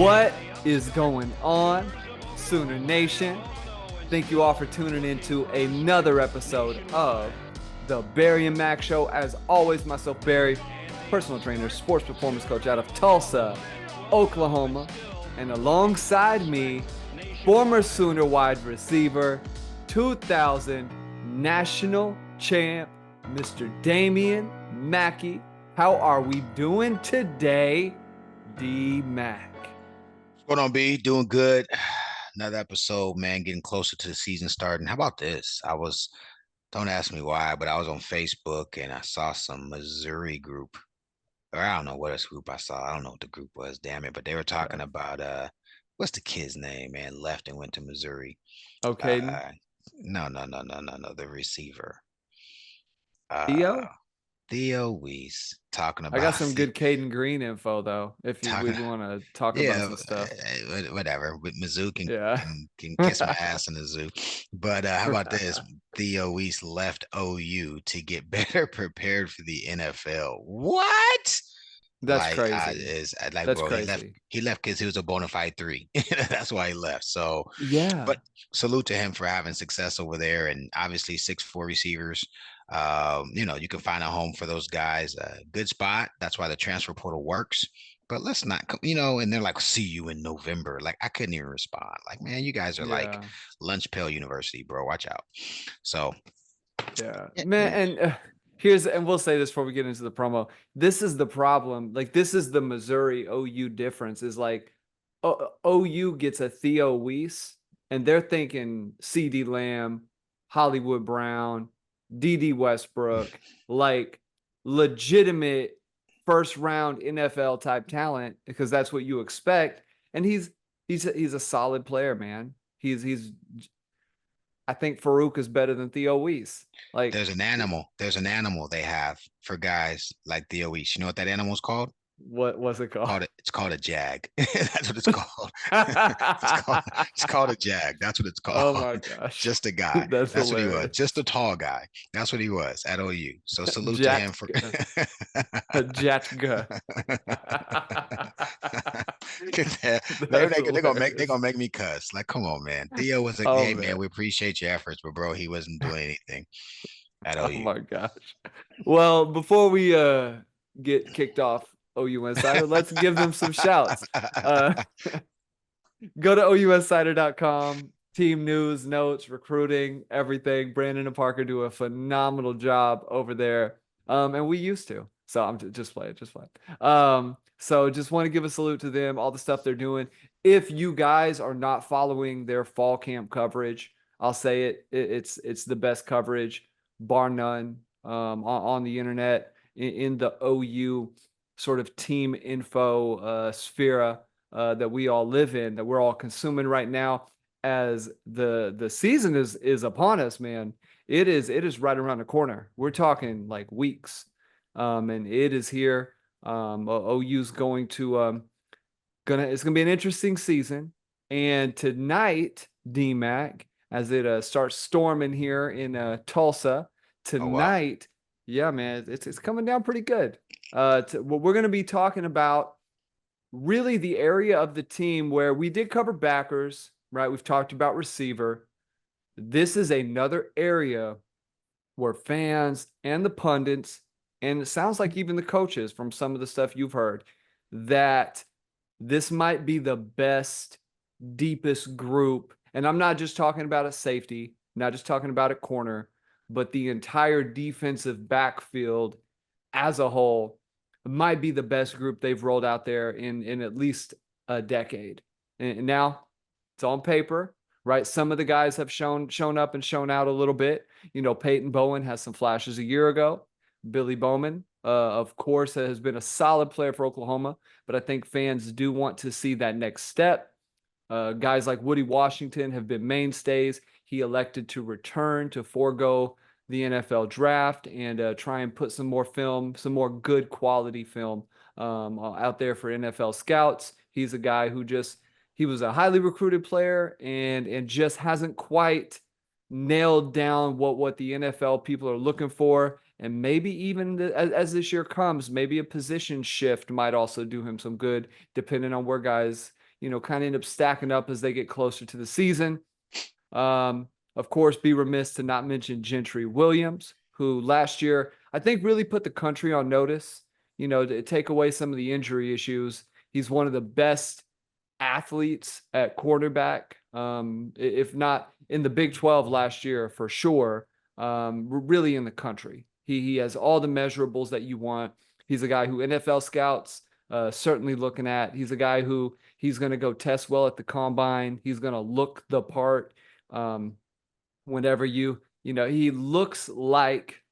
What is going on, Sooner Nation? Thank you all for tuning in to another episode of the Barry and Mack Show. As always, myself, Barry, personal trainer, sports performance coach out of Tulsa, Oklahoma. And alongside me, former Sooner wide receiver, 2000 national champ, Mr. Damian Mackey. How are we doing today, D-Mac? What's going on, B? Doing good. Another episode, man, getting closer to the season starting. How about this? Don't ask me why, but I was on Facebook and I saw some Missouri group. Or I don't know what this group I saw. I don't know what the group was, damn it. But they were talking about what's the kid's name, man? Left and went to Missouri. Okay, Uh no, the receiver. Theo? Theo Weiss talking I got about some good Caden Green info though, if we talking want to talk about Yeah, some stuff. whatever. But Mizzou can, Yeah. can kiss my ass in the zoo. But how about this? Theo Weiss left OU to get better prepared for the NFL. What? That's crazy. Is like, That's bro, he left. crazy. He left because he was a bona fide three. That's why he left. So, Yeah. but salute to him for having success over there, and obviously 6'4" receivers. You can find a home for those guys. Good spot. That's why the transfer portal works. But let's not, and they're like, see you in November. Like, I couldn't even respond. Like, man, you guys are like Yeah. lunch pail university, bro. Watch out. So, Yeah. yeah, Man, and and we'll say this before we get into the promo. This is the problem. Like, this is the Missouri OU difference is like OU gets a Theo Weiss and they're thinking CD Lamb, Hollywood Brown, DD Westbrook, like legitimate first round NFL type talent because that's what you expect. And he's a solid player, man. He's I think Farouk is better than Theo Weiss. Like, there's an animal. There's an animal they have for guys like Theo Weiss. You know what that animal's called? what was it called? It's called a jag. That's what it's called. It's called a jag. That's what it's Oh called. my gosh. Just a guy. That's That's what he was. hilarious. Just a tall guy. That's what he was at OU. So salute to him for Jatka. Jatka. Maybe That's they're hilarious. gonna make me cuss. Like, come on, man. Theo was like, Oh hey man, man. we appreciate your efforts, but bro, he wasn't doing anything at Oh OU. my gosh. Well, before we get kicked off OU Insider, let's give them some shouts. Uh Go to ouinsider.com. Team news, notes, recruiting, everything. Brandon and Parker do a phenomenal job over there. And we used to. So I'm just play it, just play it. So just want to give a salute to them, all the stuff they're doing. If you guys are not following their fall camp coverage, I'll say it's the best coverage, bar none, on the internet in the OU sort of team info sphere that we all live in, that we're all consuming right now as the season is upon us, man. It is right around the corner. We're talking like weeks. And it is here. OU's going to it's gonna be an interesting season. And tonight, DMAC, as it starts storming here in Tulsa, Oh wow. tonight, yeah, man, it's coming down pretty good. What we're gonna be talking about really the area of the team where we did cover backers, right? We've talked about receiver. This is another area where fans and the pundits, and it sounds like even the coaches from some of the stuff you've heard, that this might be the best, deepest group. And I'm not just talking about a safety, not just talking about a corner, but the entire defensive backfield as a whole might be the best group they've rolled out there in at least a decade. And now it's on paper, right? Some of the guys have shown up and shown out a little bit. Peyton Bowen has some flashes a year ago. Billy Bowman, of course, has been a solid player for Oklahoma, but I think fans do want to see that next step. Guys like Woody Washington have been mainstays. He elected to return to forego the NFL draft and try and put some more film, some more good quality film out there for NFL scouts. He's a guy who he was a highly recruited player and just hasn't quite nailed down what the NFL people are looking for. And maybe even as this year comes, maybe a position shift might also do him some good, depending on where guys, kind of end up stacking up as they get closer to the season. Of course, be remiss to not mention Gentry Williams, who last year I think really put the country on notice. To take away some of the injury issues, he's one of the best athletes at quarterback, if not in the Big 12 last year for sure, really in the country. He has all the measurables that you want. He's a guy who NFL scouts certainly looking at. He's a guy who he's going to go test well at the combine. He's going to look the part. Um, Whenever he looks like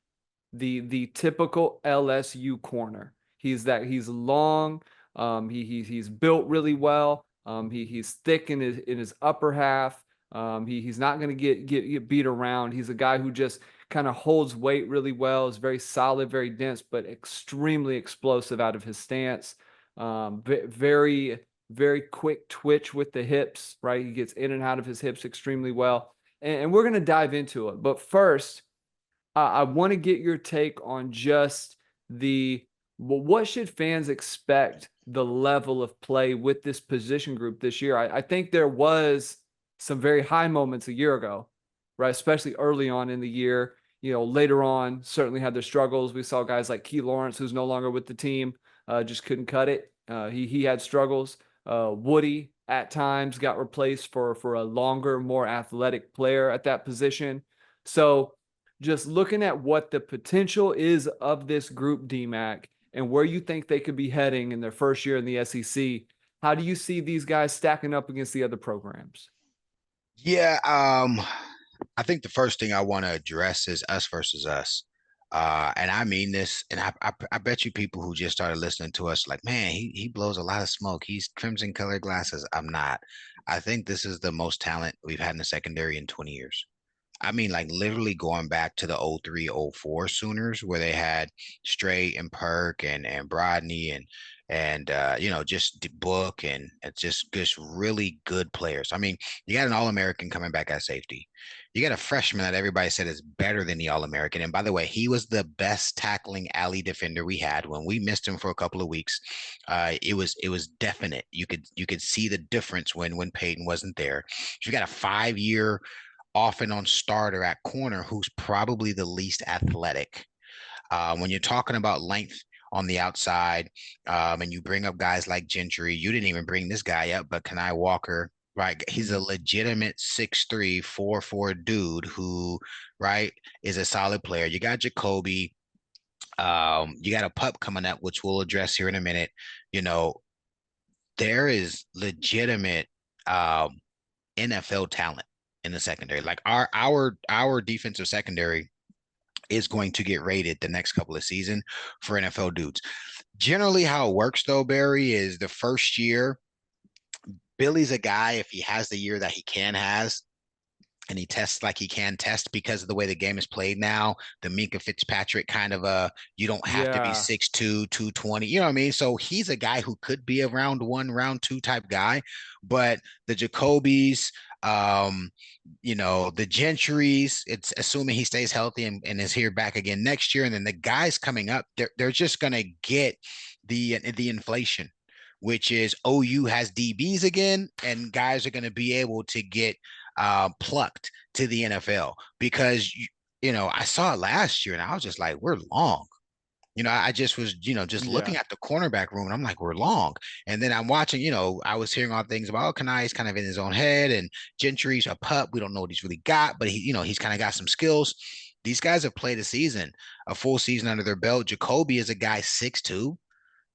the typical LSU corner. He's long. He's built really well. He's thick in his upper half. He's not going to get beat around. He's a guy who just kind of holds weight really well. Is very solid, very dense, but extremely explosive out of his stance. Very very quick twitch with the hips. Right, he gets in and out of his hips extremely well. And we're going to dive into it. But first, I want to get your take on just what should fans expect the level of play with this position group this year? I think there was some very high moments a year ago, right? Especially early on in the year. Later on, certainly had their struggles. We saw guys like Key Lawrence, who's no longer with the team, just couldn't cut it. He had struggles. Woody at times got replaced for a longer, more athletic player at that position. So just looking at what the potential is of this group, DMAC, and where you think they could be heading in their first year in the SEC, how do you see these guys stacking up against the other programs? Yeah, I think the first thing I want to address is us versus us. And I mean this, and I bet you people who just started listening to us like, man, he blows a lot of smoke. He's crimson colored glasses. I'm not. I think this is the most talent we've had in the secondary in 20 years. I mean, like literally going back to the 03, 04 Sooners where they had Strait and Perk and Brodney and just Book and it's just really good players. I mean, you got an All-American coming back at safety. You got a freshman that everybody said is better than the All-American. And by the way, he was the best tackling alley defender we had. When we missed him for a couple of weeks, it was definite. You could see the difference when Peyton wasn't there. You got a 5-year off and on starter at corner who's probably the least athletic. When you're talking about length on the outside, and you bring up guys like Gentry, you didn't even bring this guy up, but Kenai Walker, right? He's a legitimate 6'3", 4'4" dude who, right, is a solid player. You got Jacoby. You got a pup coming up, which we'll address here in a minute. You know, there is legitimate NFL talent in the secondary. Like our defensive secondary is going to get rated the next couple of seasons for NFL dudes. Generally, how it works though, Barry, is the first year, Billy's a guy, if he has the year that he can has, and he tests like he can test because of the way the game is played now. The Minka Fitzpatrick kind of you don't have to be Yeah, 6'2", 220. You know what I mean? So he's a guy who could be a round one, round two type guy. But the Jacobys, the Gentrys, it's assuming he stays healthy and is here back again next year. And then the guys coming up, they're just gonna get the inflation, which is OU has DBs again, and guys are going to be able to get plucked to the NFL because I saw it last year and I was just like, we're long. I just was, just looking yeah, at the cornerback room and I'm like, we're long. And then I'm watching, I was hearing all things about, Kanai's kind of in his own head and Gentry's a pup. We don't know what he's really got, but he's kind of got some skills. These guys have played a full season under their belt. Jacoby is a guy 6'2",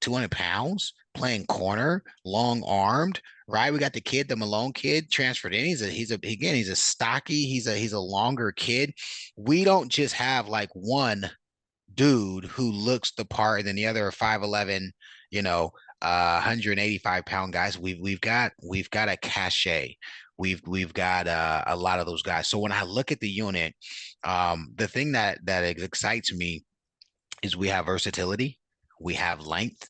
200 pounds, playing corner, long armed, right? We got the kid, the Malone kid, transferred in. He's a stocky, he's a longer kid. We don't just have like one dude who looks the part and then the other are 5'11", 185-pound guys. We've got a cachet. We've got a lot of those guys. So when I look at the unit, the thing that excites me is we have versatility, we have length,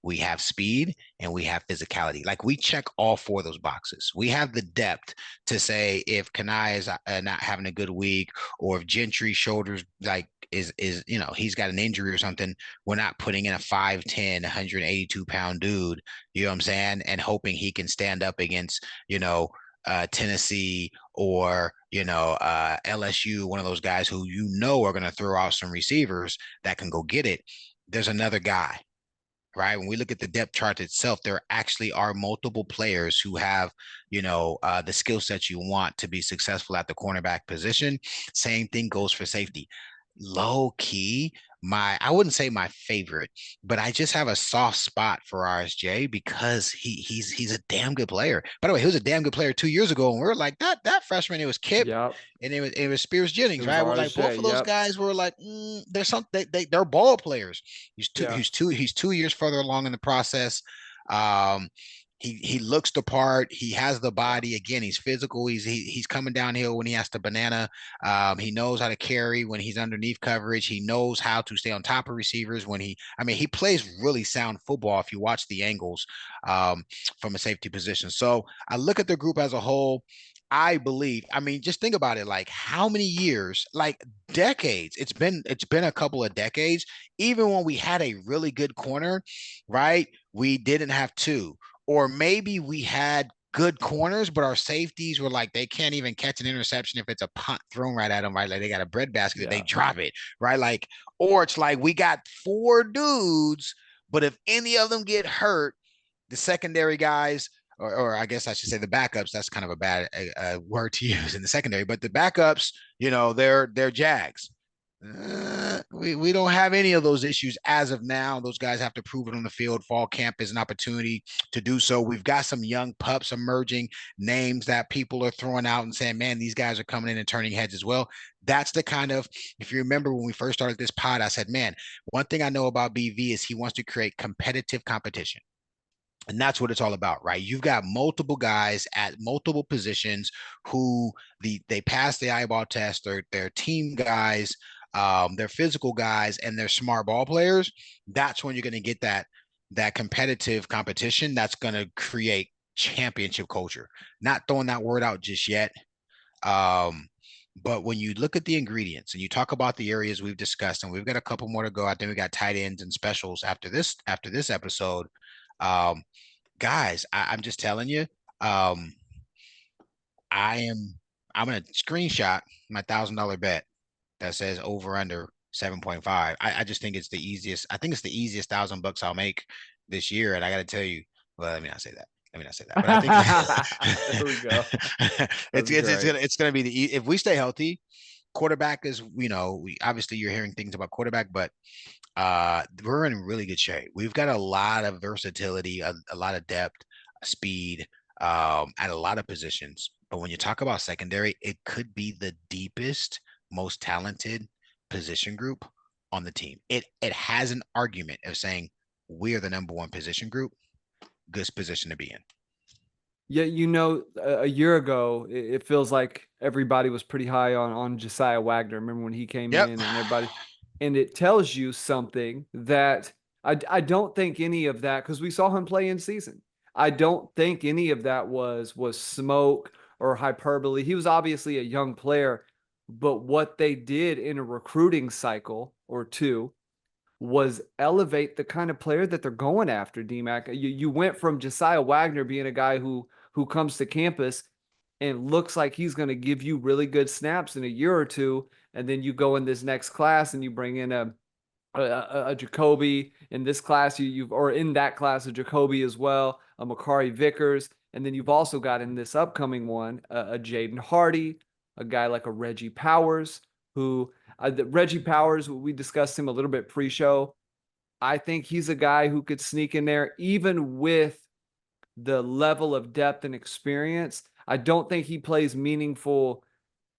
we have speed, and we have physicality. Like we check all four of those boxes. We have the depth to say if Kanai is not having a good week, or if Gentry shoulders like is he's got an injury or something. We're not putting in a 5'10", 182-pound dude. You know what I'm saying? And hoping he can stand up against Tennessee or LSU, one of those guys who are going to throw out some receivers that can go get it. There's another guy, right? When we look at the depth chart itself, there actually are multiple players who have, the skill sets you want to be successful at the cornerback position. Same thing goes for safety. Low key, I wouldn't say my favorite, but I just have a soft spot for RSJ because he's a damn good player. By the way, he was a damn good player 2 years ago, and we were like that freshman. It was Kip Yep. and it was Spears It Jennings, was right? We're like both RSJ. of those Yep. guys were like, there's something they're ball players. Yeah. He's 2 years further along in the process. Um, he looks the part. He has the Yeah. body. Again, he's physical. He's coming downhill when he has to banana. He knows how to carry when he's underneath coverage. He knows how to stay on top of receivers when he plays really sound football if you watch the angles um, from a safety position. So I look at the group as a whole. I believe, just think about it, like how many years, like decades. It's been a couple of decades. Even when we had a really good corner, right? We didn't have two. Or maybe we had good corners, but our safeties were like they can't even catch an interception if it's a punt thrown right at them, right? Like they got a breadbasket if they Yeah. drop it, right? Like, or it's like we got four dudes, but if any of them get hurt, the secondary guys, or I guess I should say the backups. That's kind of a bad word to use in the secondary, but the backups, they're Jags. We don't have any of those issues as of now. Those guys have to prove it on the field. Fall camp is an opportunity to do so. We've got some young pups emerging, names that people are throwing out and saying, man, these guys are coming in and turning heads as well. That's the kind of, if you remember when we first started this pod, I said, man, one thing I know about BV is he wants to create competitive competition. And that's what it's all about, right? You've got multiple guys at multiple positions who they pass the eyeball test. They're team guys, they're physical guys, and they're smart ball players. That's when you're going to get that competitive competition. That's going to create championship culture. Not throwing that word out just yet. Um, but when you look at the ingredients and you talk about the areas we've discussed, and we've got a couple more to go. I think we got tight ends and specials after this episode. Um, Guys, I'm just telling you, um, I am I'm gonna screenshot my $1,000 bet that says over under 7.5. I just think it's the easiest. I think it's the easiest $1,000 I'll make this year. And I gotta tell you, well, let me not say that. Let me not say that. But I think There we go. it's That's it's it's great. gonna it's gonna be if we stay healthy, quarterback is, we obviously you're hearing things about quarterback, but we're in really good shape. We've got a lot of versatility, a lot of depth, speed, at a lot of positions. But when you talk about secondary, it could be the deepest, most talented position group on the team. It has an argument of saying we are the number one position group. Good position to be in. Yeah, a year ago, it feels like everybody was pretty high on Josiah Wagner. Remember when he came Yep. in and everybody, and it tells you something that I don't think any of that, because we saw him play in season. I don't think any of that was smoke or hyperbole. He was obviously a young player, but what they did in a recruiting cycle or two was elevate the kind of player that they're going after, DMAC. You went from Josiah Wagner being a guy who comes to campus and looks like he's going to give you really good snaps in a year or two, and then you go in this next class and you bring in a Jacoby in this class, you've or in that class a Jacoby as well, a Makari Vickers, and then you've also got in this upcoming one a Jaden Hardy, a guy like a Reggie Powers, who Reggie Powers, we discussed him a little bit pre-show. I think he's a guy who could sneak in there even with the level of depth and experience. I don't think he plays meaningful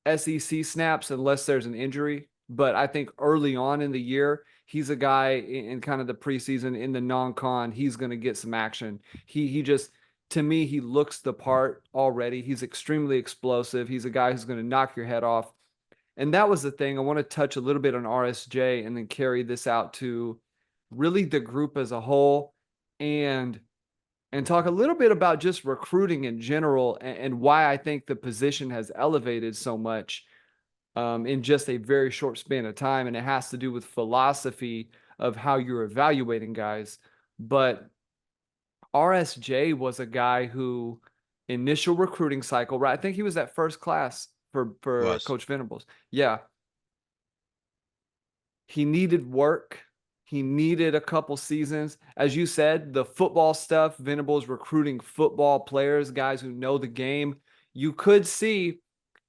SEC snaps unless there's an injury. But I think early on in the year, he's a guy in kind of the preseason in the non-con. He's going to get some action. He just, to me, he looks the part already. He's extremely explosive. He's a guy who's going to knock your head off. And that was the thing. I want to touch a little bit on RSJ and then carry this out to really the group as a whole. and talk a little bit about just recruiting in general and why I think the position has elevated so much in just a very short span of time. And it has to do with philosophy of how you're evaluating guys. But RSJ was a guy who initial recruiting cycle, right? I think he was that first class for Was. Coach Venables. Yeah, he needed work. He needed a couple seasons. As you said, the football stuff, Venables recruiting football players, guys who know the game. You could see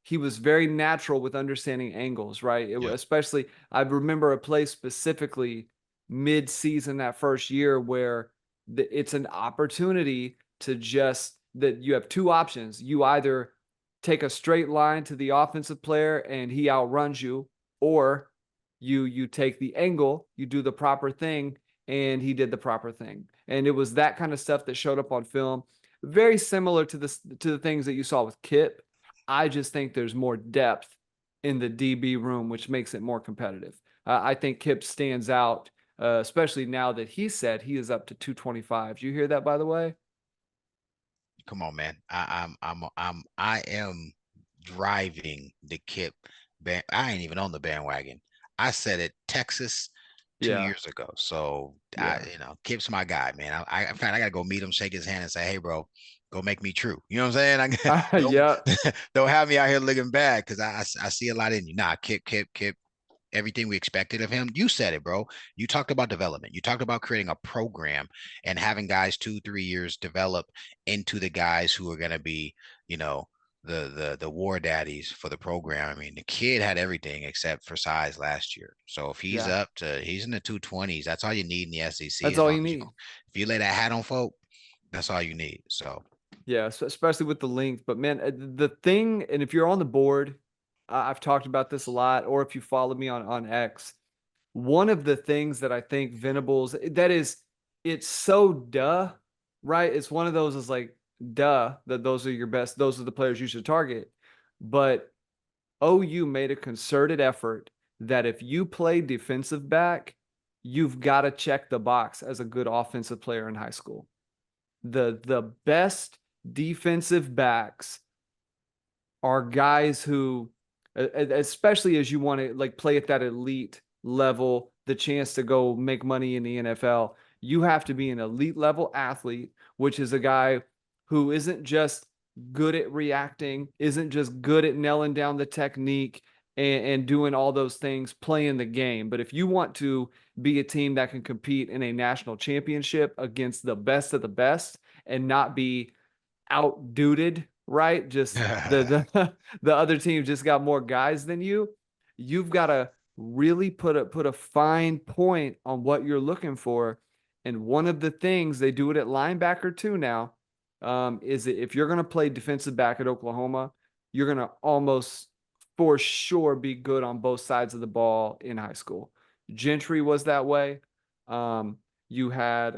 he was very natural with understanding angles, right? Yep. Especially, I remember a play specifically mid-season that first year where it's an opportunity to just that you have two options. You either take a straight line to the offensive player and he outruns you, or you take the angle, you do the proper thing, and he did the proper thing. And it was that kind of stuff that showed up on film. Very similar to the things that you saw with Kip. I just think there's more depth in the DB room, which makes it more competitive. I think Kip stands out, especially now that he said he is up to 225. Did you hear that, by the way? Come on, man. I am driving the Kip band. I ain't even on the bandwagon. I said it Texas two Yeah, years ago. So yeah, Kip's my guy, man. In fact, I gotta go meet him, shake his hand, and say, "Hey, bro, go make me true." You know what I'm saying? Don't yeah. don't have me out here looking bad because I see a lot in you. Nah, Kip, everything we expected of him. You said it, bro. You talked about development. You talked about creating a program and having guys 2, 3 years develop into the guys who are going to be, you know, the war daddies for the program. I mean, the kid had everything except for size last year. So if Yeah, he's in the 220s. That's all you need in the SEC. that's As all long you as need. if you lay that hat on folk, that's all you need. So Yeah, especially with the length. But man, the thing, and if you're on the board, I've talked about this a lot, or if you follow me on X, one of the things that I think Venables, that is, it's so duh, right? It's one of those is like duh that those are your best, those are the players you should target. But OU made a concerted effort that if you play defensive back, you've got to check the box as a good offensive player in high school. The best defensive backs are guys who, especially as you want to like play at that elite level, the chance to go make money in the NFL, you have to be an elite level athlete, which is a guy who isn't just good at reacting, isn't just good at nailing down the technique and doing all those things, playing the game. But if you want to be a team that can compete in a national championship against the best of the best and not be outduted, right? Just the other team just got more guys than you. You've got to really put a fine point on what you're looking for. And one of the things they do it at linebacker too now is that if you're going to play defensive back at Oklahoma, you're going to almost for sure be good on both sides of the ball in high school. Gentry was that way. You had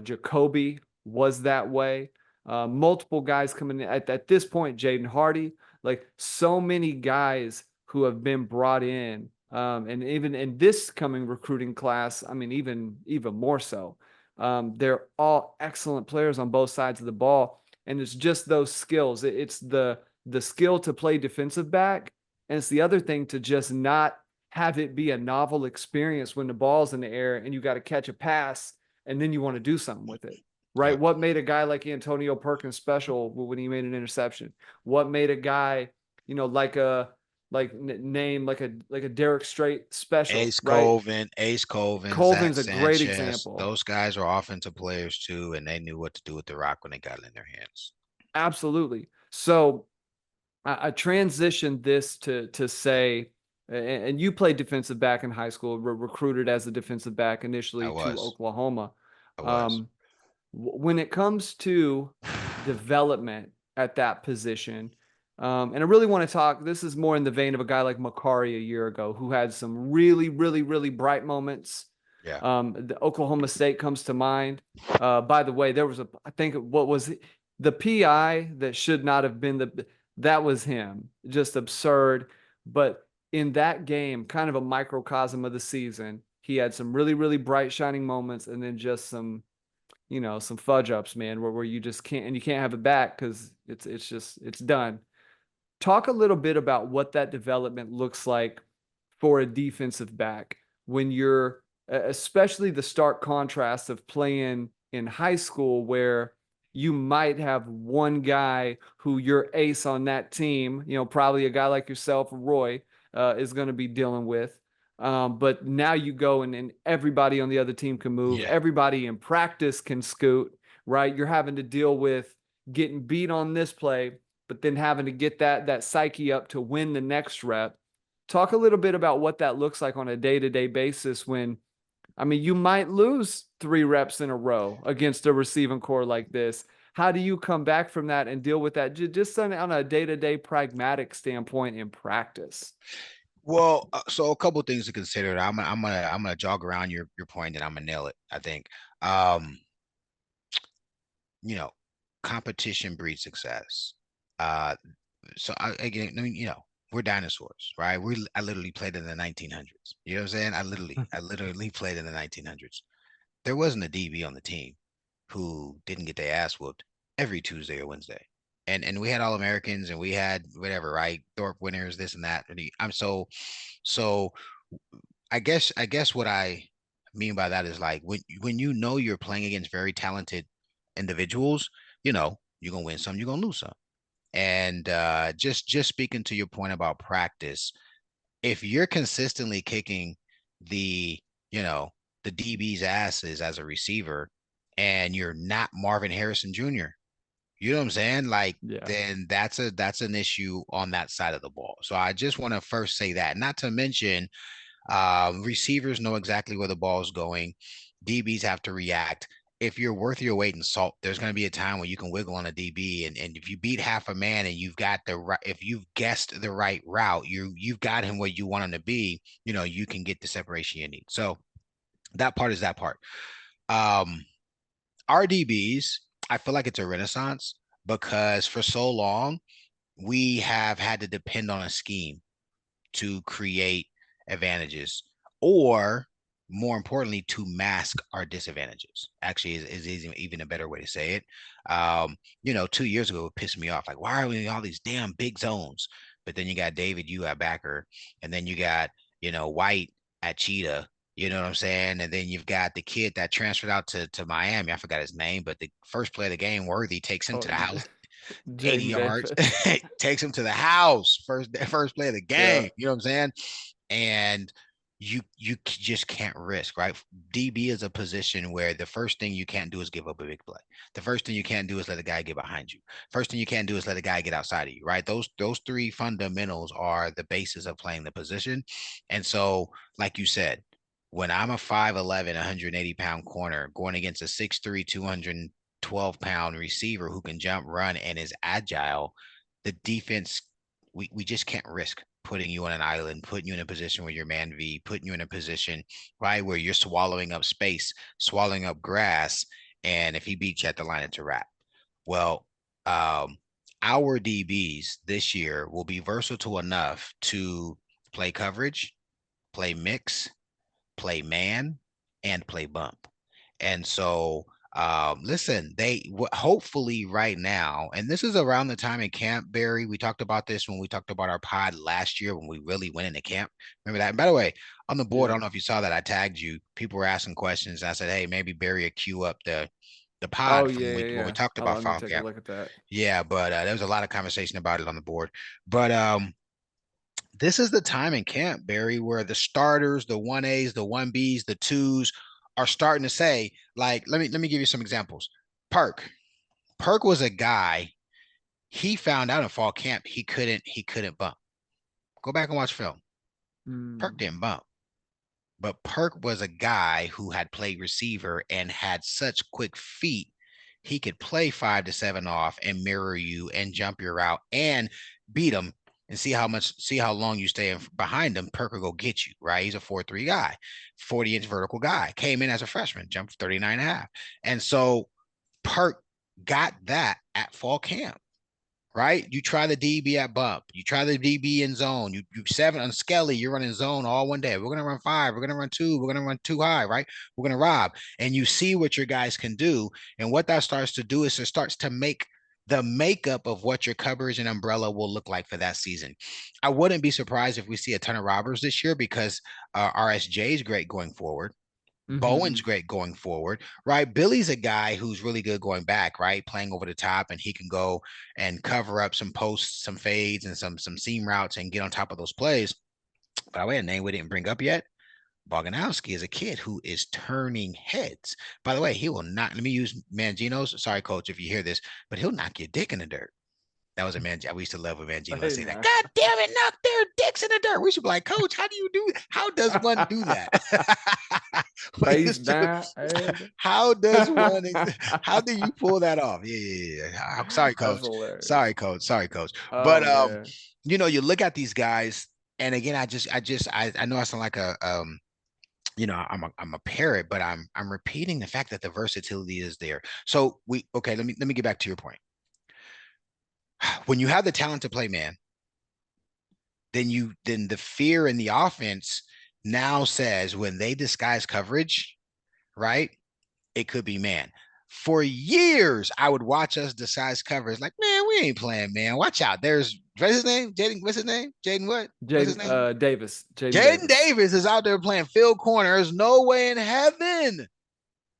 Jacoby was that way. Multiple guys coming in at this point, Jaden Hardy, like so many guys who have been brought in. And even in this coming recruiting class, I mean, even more so. They're all excellent players on both sides of the ball. And it's just those skills. It's the skill to play defensive back. And it's the other thing to just not have it be a novel experience when the ball's in the air and you got to catch a pass and then you want to do something with it, right? yep. What made a guy like Antonio Perkins special when he made an interception? What made a guy, like a name like a Derek Strait special, right? Ace Colvin, Zach Colvin's a great Sanchez, example. those guys are offensive players too, and they knew what to do with the rock when they got it in their hands. Absolutely. So I transitioned this to say, and you played defensive back in high school, recruited as a defensive back I initially to was. Oklahoma. I was. Um, when it comes to development at that position, and I really want to talk, this is more in the vein of a guy like Makari a year ago who had some really, really, really bright moments. Yeah. The Oklahoma State comes to mind. By the way, there was I think what was it? The PI that should not have been that was him. Just absurd. But in that game, kind of a microcosm of the season, he had some really, really bright, shining moments and then just some some fudge ups, man, where you just can't, and you can't have it back because it's done. Talk a little bit about what that development looks like for a defensive back when you're, especially the stark contrast of playing in high school where you might have one guy who your ace on that team, probably a guy like yourself, Roy, is going to be dealing with. But now you go and everybody on the other team can move. Yeah. Everybody in practice can scoot, right? You're having to deal with getting beat on this play, but then having to get that psyche up to win the next rep. Talk a little bit about what that looks like on a day-to-day basis when, I mean, you might lose 3 reps in a row against a receiving core like this. How do you come back from that and deal with that just on a day-to-day pragmatic standpoint in practice? Well, so a couple things to consider. I'm gonna jog around your point and I'm gonna nail it, I think. Um, you know, competition breeds success. Uh, so again, I mean, we're dinosaurs, right? I literally played in the 1900s. You know what I'm saying? I literally played in the 1900s. There wasn't a DB on the team who didn't get their ass whooped every Tuesday or Wednesday. And we had all Americans and we had whatever, right? Thorpe winners, this and that. I'm so I guess what I mean by that is like when you know you're playing against very talented individuals, you're gonna win some, you're gonna lose some. And just speaking to your point about practice, if you're consistently kicking the, you know, the DB's asses as a receiver and you're not Marvin Harrison Jr., you know what I'm saying? Like, Yeah. then that's an issue on that side of the ball. So I just want to first say that. Not to mention, receivers know exactly where the ball is going. DBs have to react. If you're worth your weight in salt, there's going to be a time where you can wiggle on a DB, and if you beat half a man and you've got the right, if you've guessed the right route, you've got him where you want him to be. You can get the separation you need. So that part is that part. Um, RDBs, I feel like it's a renaissance because for so long we have had to depend on a scheme to create advantages, or more importantly, to mask our disadvantages. Actually, is even a better way to say it. 2 years ago, it pissed me off. Like, why are we in all these damn big zones? But then you got David, you at backer, and then you got, White at Cheetah. You know what I'm saying? And then you've got the kid that transferred out to Miami. I forgot his name, but the first play of the game, Worthy takes him Oh, to the house, 80 Jaden yards, Davis. takes him to the house, first play of the Yeah. game. You know what I'm saying? And you just can't risk, right? DB is a position where the first thing you can't do is give up a big play. The first thing you can't do is let a guy get behind you. First thing you can't do is let a guy get outside of you, right? Those three fundamentals are the basis of playing the position. And so, like you said, when I'm a 5'11", 180-pound corner going against a 6'3", 212-pound receiver who can jump, run, and is agile, the defense, we just can't risk putting you on an island, putting you in a position where you're man V, putting you in a position, right, where you're swallowing up space, swallowing up grass. And if he beats you at the line, it's a wrap. Well, our DBs this year will be versatile enough to play coverage, play mix, play man, and play bump. And so, listen, hopefully right now, and this is around the time in camp, Barry. We talked about this when we talked about our pod last year when we really went into camp. Remember that? And by the way, on the board, I Yeah. don't know if you saw that I tagged you. People were asking questions. And I said, hey, maybe Barry will queue up the Oh, pod from yeah, when yeah, we yeah. talked I'll about let me fall take a camp. look at that. Yeah, but there was a lot of conversation about it on the board. But this is the time in camp, Barry, where the starters, the 1As, the 1Bs, the twos are starting to say, like, let me give you some examples. Perk. Perk was a guy, he found out in fall camp he couldn't bump. Go back and watch film. Perk Mm. didn't bump. But Perk was a guy who had played receiver and had such quick feet. He could play 5 to 7 off and mirror you and jump your route and beat him and see how long you stay behind him. Perk will go get you, right? He's a 4'3" guy, 40-inch vertical guy. Came in as a freshman, jumped 39 and a half. And so Perk got that at fall camp. right? You try the DB at bump. You try the DB in zone. You seven on Skelly. You're running zone all one day. We're gonna run five. We're gonna run two. We're gonna run too high, right? We're gonna rob, and you see what your guys can do. And what that starts to do is it starts to make the makeup of what your coverage and umbrella will look like for that season. I wouldn't be surprised if we see a ton of robbers this year because RSJ is great going forward. Bowen's Hmm. great going forward, right? Billy's a guy who's really good going back, right? Playing over the top, and he can go and cover up some posts, some fades, and some seam routes and get on top of those plays. By the way, a name we didn't bring up yet. Boganowski is a kid who is turning heads. By the way, he will not. Let me use Mangino's. Sorry, coach, if you hear this, but he'll knock your dick in the dirt. That was a man. We used to love when Mangino would Hey say that. now. God damn it, knock their dicks in the dirt. We should be like, Coach, how do you do? How does one do that? We Face used to. down. And How does one? How do you pull that off? Yeah. Sorry, that's Coach. hilarious. Sorry, Coach. Sorry, Coach. But Oh man. you look at these guys, and again, I know I sound like a I'm a parrot, but I'm repeating the fact that the versatility is there. So we okay. Let me get back to your point. When you have the talent to play man, then the fear in the offense now says when they disguise coverage, right? It could be man. For years, I would watch us disguise coverage like, man, we ain't playing, man. Watch out. What's his name? Jaden, what's his name? Jaden what? What's his Jaden name? Davis. Jaden Jaden Davis. Davis is out there playing field corner. There's no way in heaven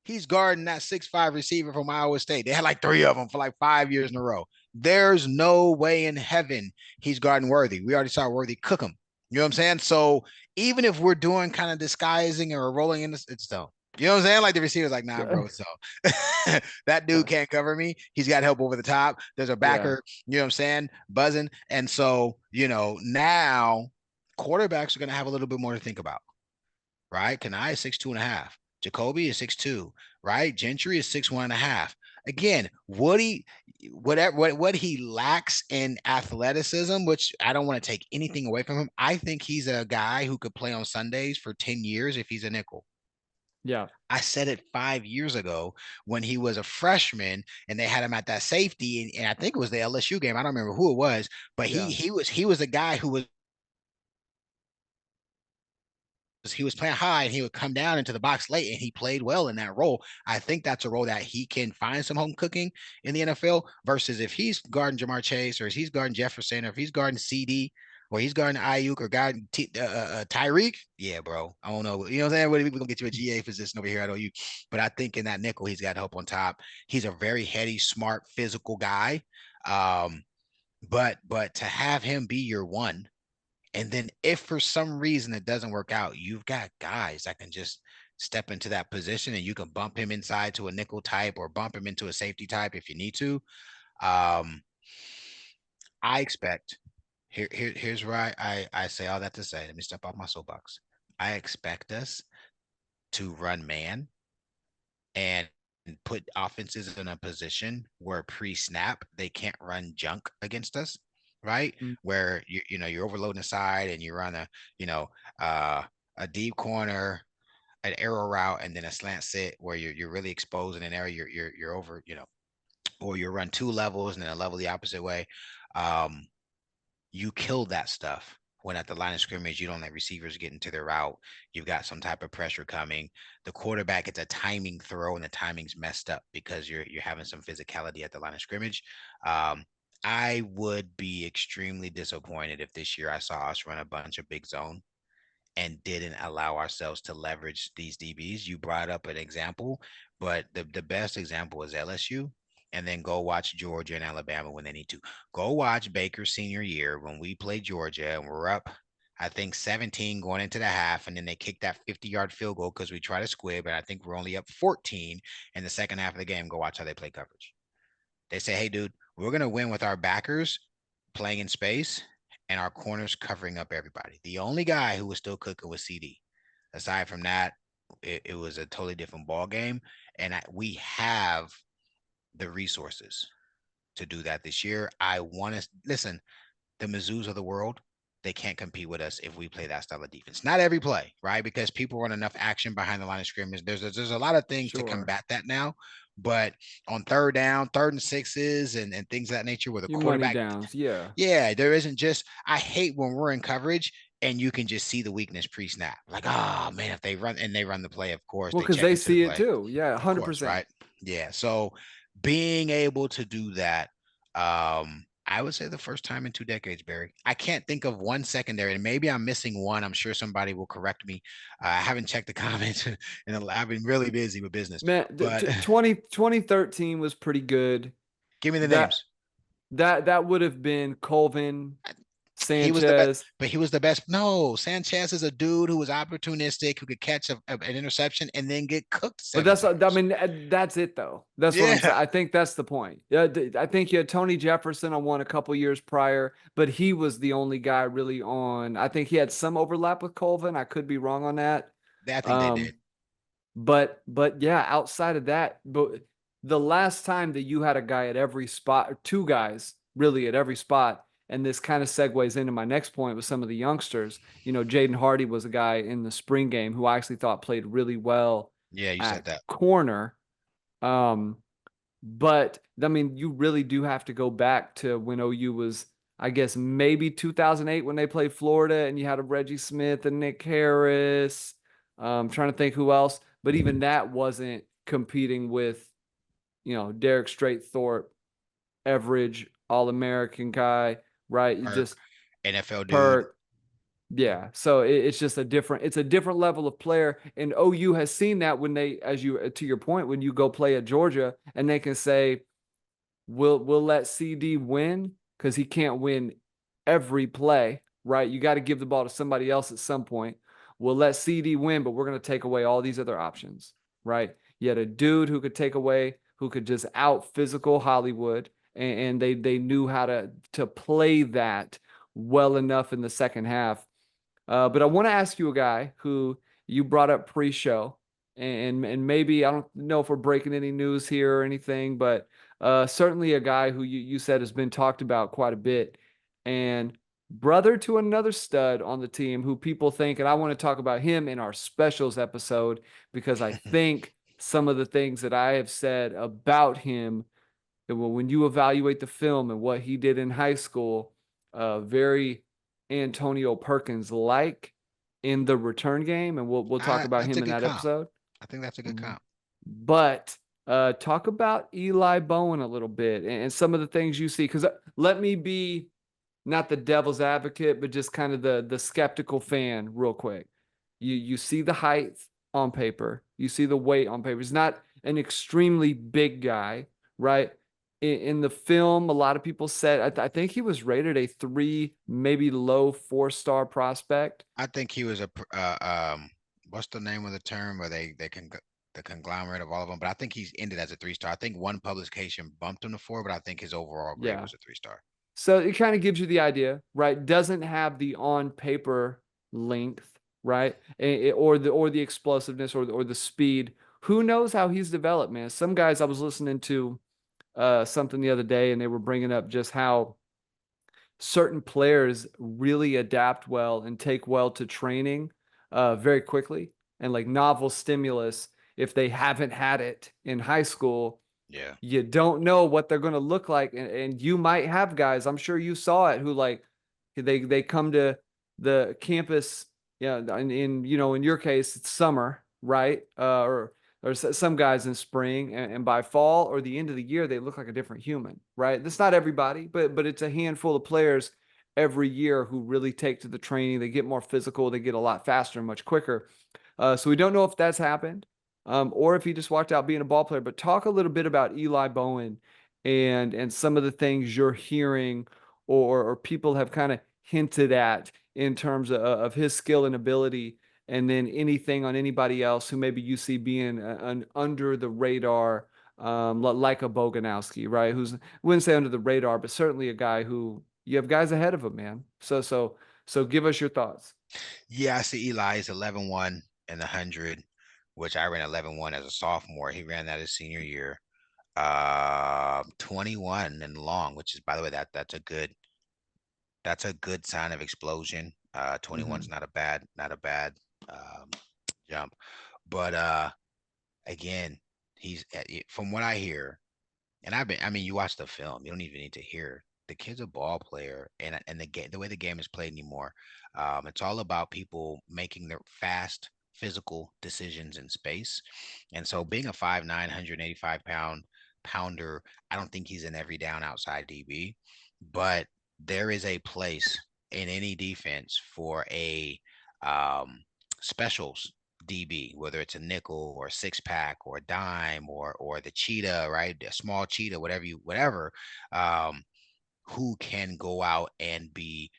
he's guarding that 6'5" receiver from Iowa State. They had like three of them for like 5 years in a row. There's no way in heaven he's guarding Worthy. We already saw Worthy cook him. You know what I'm saying? So even if we're doing kind of disguising or rolling in, it's still. You know what I'm saying? Like the receiver's like, nah, bro. So that dude can't cover me. He's got help over the top. There's a Yeah. backer, you know what I'm saying? Buzzing. And so, now quarterbacks are going to have a little bit more to think about, right? Kanai is 6'2.5". Jacoby is 6'2", right? Gentry is 6'1.5". Again, what he lacks in athleticism, which I don't want to take anything away from him. I think he's a guy who could play on Sundays for 10 years if he's a nickel. Yeah. I said it 5 years ago when he was a freshman and they had him at that safety, and I think it was the LSU game. I don't remember who it was, but Yeah. he was a guy who was he was playing high and he would come down into the box late and he played well in that role. I think that's a role that he can find some home cooking in the NFL versus if he's guarding Jamar Chase or if he's guarding Jefferson or if he's guarding CD or he's guarding Ayuk or guarding Tyreek. Yeah, bro. I don't know. You know what I'm saying? We're going to get you a GA position over here at OU. But I think in that nickel, he's got help on top. He's a very heady, smart, physical guy. Um, but to have him be your one, and then if for some reason it doesn't work out, you've got guys that can just step into that position and you can bump him inside to a nickel type or bump him into a safety type if you need to. Um, I expect here's where I say all that to say. Let me step off my soapbox. I expect us to run man and put offenses in a position where pre-snap they can't run junk against us, right? Mm. Where you're overloading the side and you run you know uh, a deep corner, an arrow route, and then a slant sit where you're really exposed in an area you're over, or you run two levels and then a level the opposite way. Um, you kill that stuff when at the line of scrimmage you don't let receivers get into their route. You've got some type of pressure coming. The quarterback, it's a timing throw and the timing's messed up because you're having some physicality at the line of scrimmage. um, I would be extremely disappointed if this year I saw us run a bunch of big zone and didn't allow ourselves to leverage these DBs. You brought up an example, but the best example is LSU. And then go watch Georgia and Alabama when they need to. Go watch Baker's senior year when we played Georgia and we're up, I think 17 going into the half, and then they kicked that 50-yard field goal because we tried to squib, and I think we're only up 14 in the second half of the game. Go watch how they play coverage. They say, hey, dude, we're going to win with our backers playing in space and our corners covering up everybody. The only guy who was still cooking was CD. Aside from that, it was a totally different ball game. And we have the resources to do that this year. I want to listen, the Mizzous of the world. they can't compete with us if we play that style of defense. Not every play, right? Because people run enough action behind the line of scrimmage. There's a lot of things to Sure. combat that now. But on third down, third and sixes, and things of that nature, where the Your money quarterback, downs. Yeah. yeah, there isn't just. I hate when we're in coverage and you can just see the weakness pre-snap. Like, oh man, if they run and they run the play, of course Well, they because check they into the see it play, too. Yeah, of course, 100%. right? Yeah. So being able to do that, I would say the first time in 2 decades, Barry. I can't think of one secondary, and maybe I'm missing one. I'm sure somebody will correct me. I haven't checked the comments, and I've been really busy with business. Man, But 2013 was pretty good. give me the That names. that would have been Colvin, He was the best, Sanchez. but he was the best. No, Sanchez is a dude who was opportunistic, who could catch an interception and then get cooked But seven that's, I times. mean, that's it though. That's what I'm saying. Yeah, I think that's the point. Yeah, I think you had Tony Jefferson on one a couple years prior, but he was the only guy really on. I think he had some overlap with Colvin. I could be wrong on that. I think they did. Um, but yeah, outside of that, but the last time that you had a guy at every spot, or two guys really at every spot, and this kind of segues into my next point with some of the youngsters. Jaden Hardy was a guy in the spring game who I actually thought played really well Yeah, you said at that. corner. Um, but I mean, you really do have to go back to when OU was, I guess, maybe 2008 when they played Florida and you had a Reggie Smith and Nick Harris. Trying to think who else, but even that wasn't competing with, Derek Straightthorpe, average All American guy, right? You Perk, just NFL dude. Perk. Yeah. So it's a different level of player. And OU has seen that when they, as you, to your point, when you go play at Georgia and they can say, we'll let CD win because he can't win every play, right? You got to give the ball to somebody else at some point. We'll let CD win, but we're going to take away all these other options, right? You had a dude who could take away, who could just out physical Hollywood, and they knew how to play that well enough in the second half. But I want to ask you a guy who you brought up pre-show, and maybe I don't know if we're breaking any news here or anything, but certainly a guy who you said has been talked about quite a bit, and brother to another stud on the team who people think, and I want to talk about him in our specials episode because I think some of the things that I have said about him, when you evaluate the film and what he did in high school, very Antonio Perkins like in the return game, and we'll talk about That's a him in good that comp. episode. I think that's a good comp. But talk about Eli Bowen a little bit and some of the things you see, because let me be not the devil's advocate, but just kind of the skeptical fan real quick. You see the height on paper, you see the weight on paper. He's not an extremely big guy, right? In the film, a lot of people said I think he was rated a 3, maybe low 4-star prospect. I think he was a what's the name of the term where they can the conglomerate of all of them, but I think he's ended as a 3 star. I think one publication bumped him to 4, but I think his overall grade Yeah. was a 3 star. So it kind of gives you the idea, right? Doesn't have the on paper length, right? Or the explosiveness or the speed. Who knows how he's developed, man? Some guys I was listening to something the other day, and they were bringing up just how certain players really adapt well and take well to training very quickly, and like novel stimulus, if they haven't had it in high school, Yeah. you don't know what they're going to look like, and you might have guys, I'm sure you saw it, who like they come to the campus, yeah, in your case it's summer, right? Or some guys in spring, and by fall or the end of the year they look like a different human, right? That's not everybody, but it's a handful of players every year who really take to the training. They get more physical, they get a lot faster and much quicker. So we don't know if that's happened, or if he just walked out being a ball player. But talk a little bit about Eli Bowen and some of the things you're hearing, or people have kind of hinted at in terms of his skill and ability, and then anything on anybody else who maybe you see being an under the radar, like a Boganowski, right? Who's, I wouldn't say under the radar, but certainly a guy who you have guys ahead of him, man. So give us your thoughts. Yeah, I see Eli is 11-1 in the 100, which I ran 11-1 as a sophomore. He ran that his senior year. 21 and long, which is, by the way, that's a good That's a good sign of explosion. 21's Hmm. not a bad um, jump. But again, he's from what I hear, and I mean, you watch the film, you don't even need to hear. The kid's a ball player, and the way the game is played anymore, it's all about people making their fast physical decisions in space. And so, being a 5'9", 185 pound pounder, I don't think he's an every down outside DB, but there is a place in any defense for a um, specials DB, whether it's a nickel or a six pack or a dime or the cheetah, right? A small cheetah, whatever, um, who can go out and be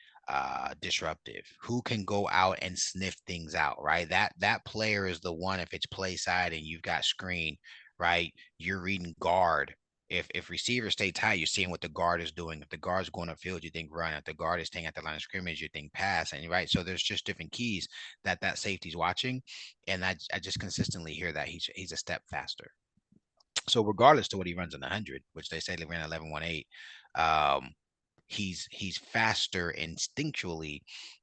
disruptive, who can go out and sniff things out, right? That player is the one. If it's play side and you've got screen, right? You're reading guard. If receivers stay tight, you're seeing what the guard is doing. If the guard's going upfield, you think run. If the guard is staying at the line of scrimmage, you think pass. And right, so there's just different keys that safety's watching, and I just consistently hear that he's a step faster. So regardless to what he runs in the 100, which they say they ran 11.18, um, he's faster instinctually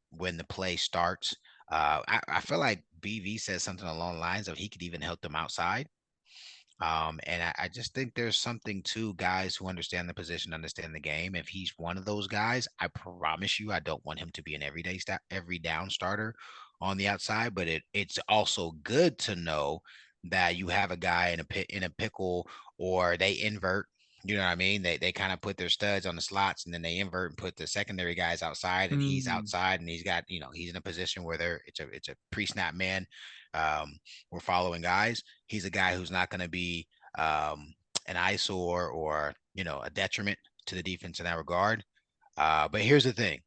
when the play starts. I feel like BV says something along the lines of he could even help them outside. And I just think there's something to guys who understand the position, understand the game. If he's one of those guys, I promise you, I don't want him to be an every down starter on the outside. But it's also good to know that you have a guy in a pickle, or they invert. You know what I mean? They kind of put their studs on the slots, and then they invert and put the secondary guys outside, and he's Mm. outside, and he's got, he's in a position where it's a pre-snap man. Um, we're following guys. He's a guy who's not going to be an eyesore or a detriment to the defense in that regard. But here's the thing.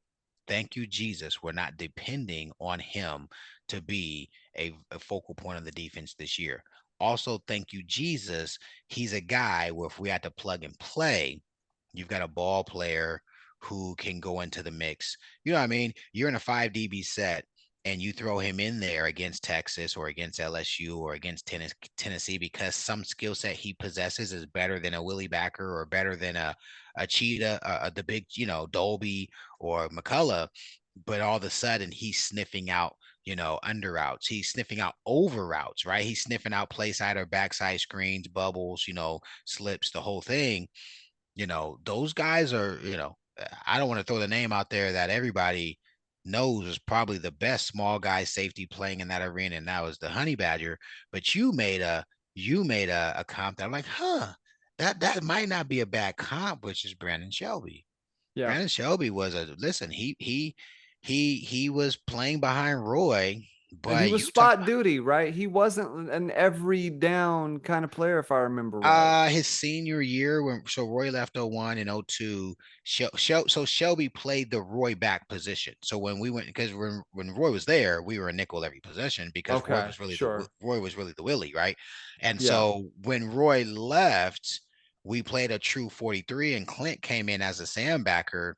Thank you, Jesus. We're not depending on him to be a focal point of the defense this year. Also, thank you, Jesus. He's a guy where if we had to plug and play, you've got a ball player who can go into the mix. You know what I mean? You're in a 5 DB set and you throw him in there against Texas or against LSU or against Tennessee because some skill set he possesses is better than a Willie Backer or better than a Cheetah, the big, Dolby or McCullough. But all of a sudden he's sniffing out, under routes. He's sniffing out over routes, right? He's sniffing out play side or backside screens, bubbles, slips, the whole thing. Those guys are, I don't want to throw the name out there that everybody knows is probably the best small guy safety playing in that arena, and that was the Honey Badger. But you made a comp that I'm like, that might not be a bad comp, which is Brandon Shelby. Yeah. Brandon Shelby was a listen, he was playing behind Roy, And he but was you talk spot duty, right? He wasn't an every down kind of player, if I remember right. his senior year when Roy left '01 and '02, so Shelby played the Roy back position. So when we went, because when Roy was there, we were a nickel every possession because Okay, sure. Roy was really the Willie, right? And Yeah, so when Roy left, we played a true 43 and Clint came in as a sandbacker.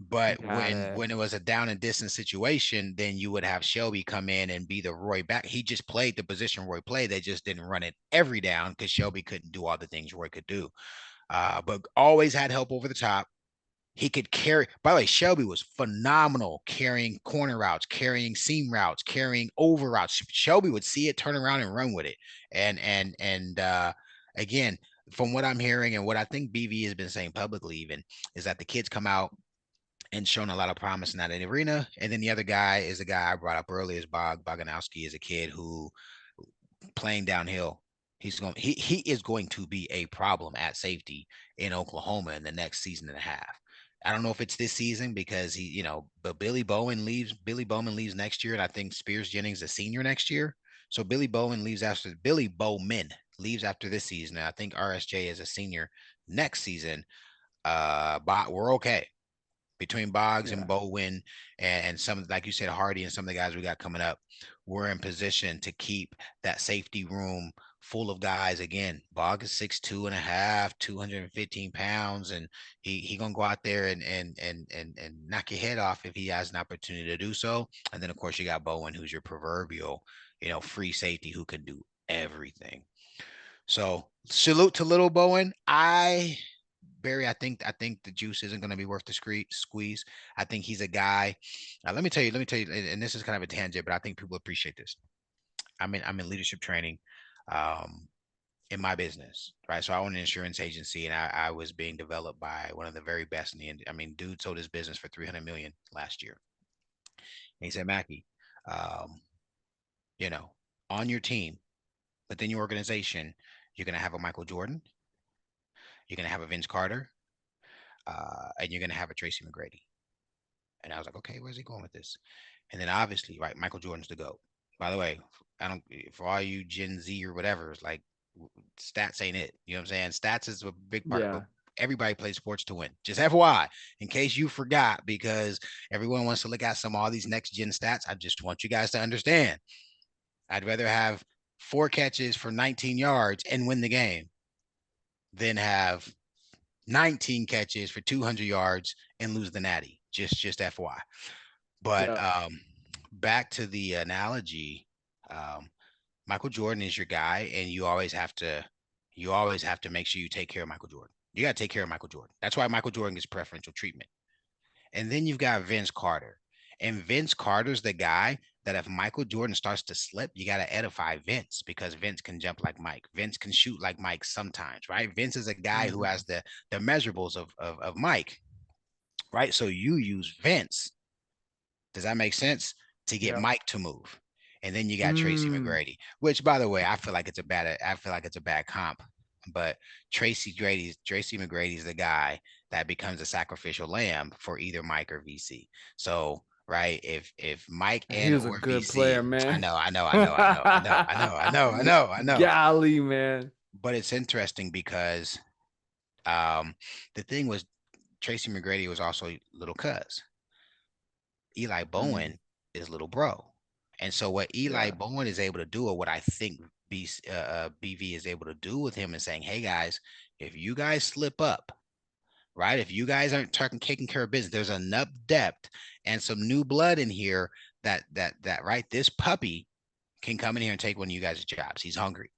But got when it. when it was a down and distance situation, then you would have Shelby come in and be the Roy back. He just played the position Roy played. They just didn't run it every down because Shelby couldn't do all the things Roy could do. But always had help over the top. He could carry. By the way, Shelby was phenomenal carrying corner routes, carrying seam routes, carrying over routes. Shelby would see it, turn around, and run with it. And again, from what I'm hearing and what I think BV has been saying publicly, even is that the kids come out and shown a lot of promise in that arena. And then the other guy is the guy I brought up earlier, is Boganowski, is a kid who playing downhill. He is going to be a problem at safety in Oklahoma in the next season and a half. I don't know if it's this season because but Billy Bowman leaves next year, and I think Spears Jennings a senior next year. So Billy Bowman leaves after this season. And I think RSJ is a senior next season. But we're okay between Boggs and Yeah. Bowen and some, like you said, Hardy and some of the guys we got coming up, we're in position to keep that safety room full of guys. Again, Boggs is 6'2" and a half, 215 pounds, and he gonna go out there and knock your head off if he has an opportunity to do so. And then of course you got Bowen, who's your proverbial, free safety who can do everything. So salute to little Bowen. I Barry, I think the juice isn't going to be worth the squeeze. I think he's a guy. Let me tell you, and this is kind of a tangent, but I think people appreciate this. I'm in leadership training, um, in my business, right? So I own an insurance agency, and I was being developed by one of the very best in the I mean, dude sold his business for 300 million last year. And he said, Mackey, um, you know, on your team, within your organization, you're gonna have a Michael Jordan, you're gonna have a Vince Carter, and you're gonna have a Tracy McGrady. And I was like, okay, where's he going with this? And then obviously, right, Michael Jordan's the GOAT. By the way, I don't for all you Gen Z or whatever, it's like stats ain't it. You know what I'm saying? Stats is a big part, but Yeah. everybody plays sports to win. Just FYI, in case you forgot, because everyone wants to look at some all these next gen stats. I just want you guys to understand. I'd rather have 4 catches for 19 yards and win the game than have 19 catches for 200 yards and lose the natty. Just FYI. But Yeah. back to the analogy, um, Michael Jordan is your guy, and you always have to make sure you take care of Michael Jordan. You got to take care of Michael Jordan. That's why Michael Jordan gets preferential treatment. And then you've got Vince Carter. And Vince Carter's the guy that if Michael Jordan starts to slip, you got to edify Vince because Vince can jump like Mike. Vince can shoot like Mike sometimes, right? Vince is a guy who Mhm. has the measurables of Mike, right? So you use Vince, does that make sense? To get Yeah. Mike to move. And then you got Tracy Mm. McGrady, which by the way, I feel like it's a bad comp. But Tracy McGrady is the guy that becomes a sacrificial lamb for either Mike or VC. So right, if Mike He and was a or good VC, player, I man. know, I know, I know, I know, I know, I know, I know, I know, I know. Golly, man. But it's interesting because um the thing was Tracy McGrady was also little cuz. Eli Mm. Bowen is little bro. And so what Eli Yeah. Bowen is able to do, or what I think BV is able to do with him, is saying, "Hey guys, if you guys slip up, right? If you guys aren't taking care of business, there's enough depth and some new blood in here that right, this puppy can come in here and take one of you guys' jobs. He's hungry."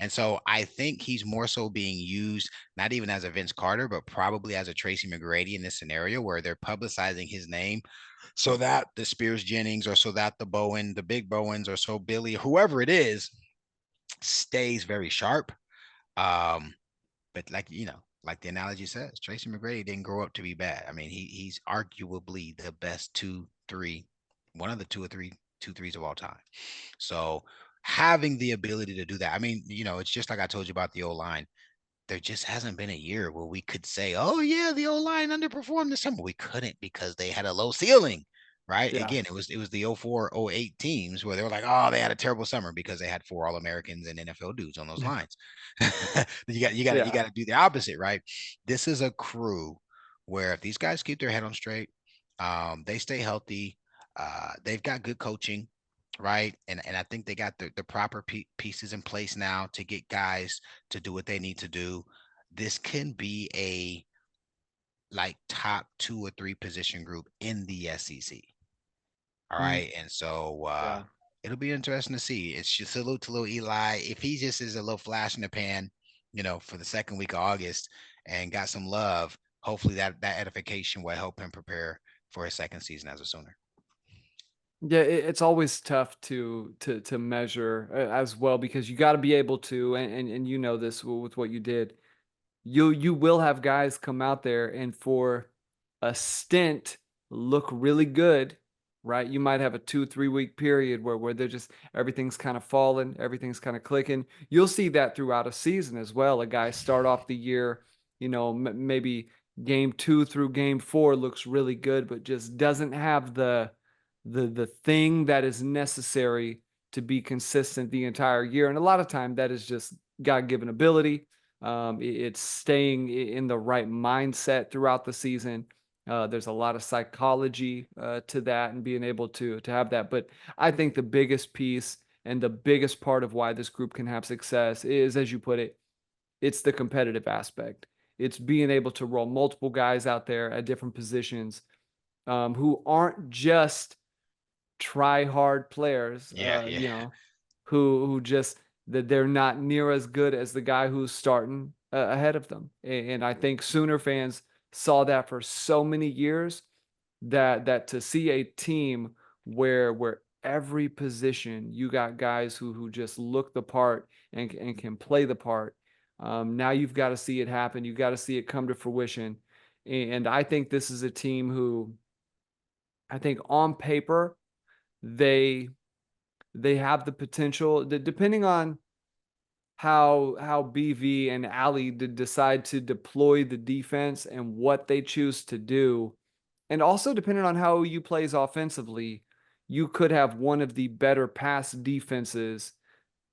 And so I think he's more so being used not even as a Vince Carter, but probably as a Tracy McGrady in this scenario where they're publicizing his name so that the Spears Jennings or so that the big Bowens or so Billy, whoever it is, stays very sharp. Um, but like the analogy says, Tracy McGrady didn't grow up to be bad. I mean, he's arguably the best one of the two or three two threes of all time. So having the ability to do that, I mean, it's just like I told you about the O line. There just hasn't been a year where we could say, "Oh yeah, the O line underperformed this summer." We couldn't because they had a low ceiling, right? Yeah. Again, it was the 04, 08 teams where they were like, "Oh, they had a terrible summer because they had 4 All-Americans and NFL dudes on those lines." You got Yeah. to do the opposite, right? This is a crew where if these guys keep their head on straight, they stay healthy, they've got good coaching, right? And I think they got the proper pieces in place now to get guys to do what they need to do. This can be a like top 2 or 3 position group in the SEC. All Mm. right. And so Yeah. it'll be interesting to see. It's just salute to little Eli. If he just is a little flash in the pan, for the second week of August and got some love, hopefully that edification will help him prepare for his second season as a Sooner. Yeah, it's always tough to measure as well because you got to be able to, and you know this with what you did. You will have guys come out there and for a stint look really good, right? You might have a 2, 3 week period where they're just everything's kind of falling, everything's kind of clicking. You'll see that throughout a season as well. A guy start off the year, maybe game 2 through game 4 looks really good, but just doesn't have the thing that is necessary to be consistent the entire year. And a lot of time that is just God given ability. It's staying in the right mindset throughout the season. There's a lot of psychology to that and being able to have that. But I think the biggest piece and the biggest part of why this group can have success is, as you put it, it's the competitive aspect. It's being able to roll multiple guys out there at different positions who aren't just try hard players, Yeah, yeah. who just that they're not near as good as the guy who's starting, ahead of them. And I think Sooner fans saw that for so many years that to see a team where every position you got guys who just look the part and can play the part. Now you've got to see it happen. You've got to see it come to fruition. And I think this is a team who I think on paper they they have the potential, depending on how BV and Ali decide to deploy the defense and what they choose to do. And also depending on how you plays offensively, you could have one of the better pass defenses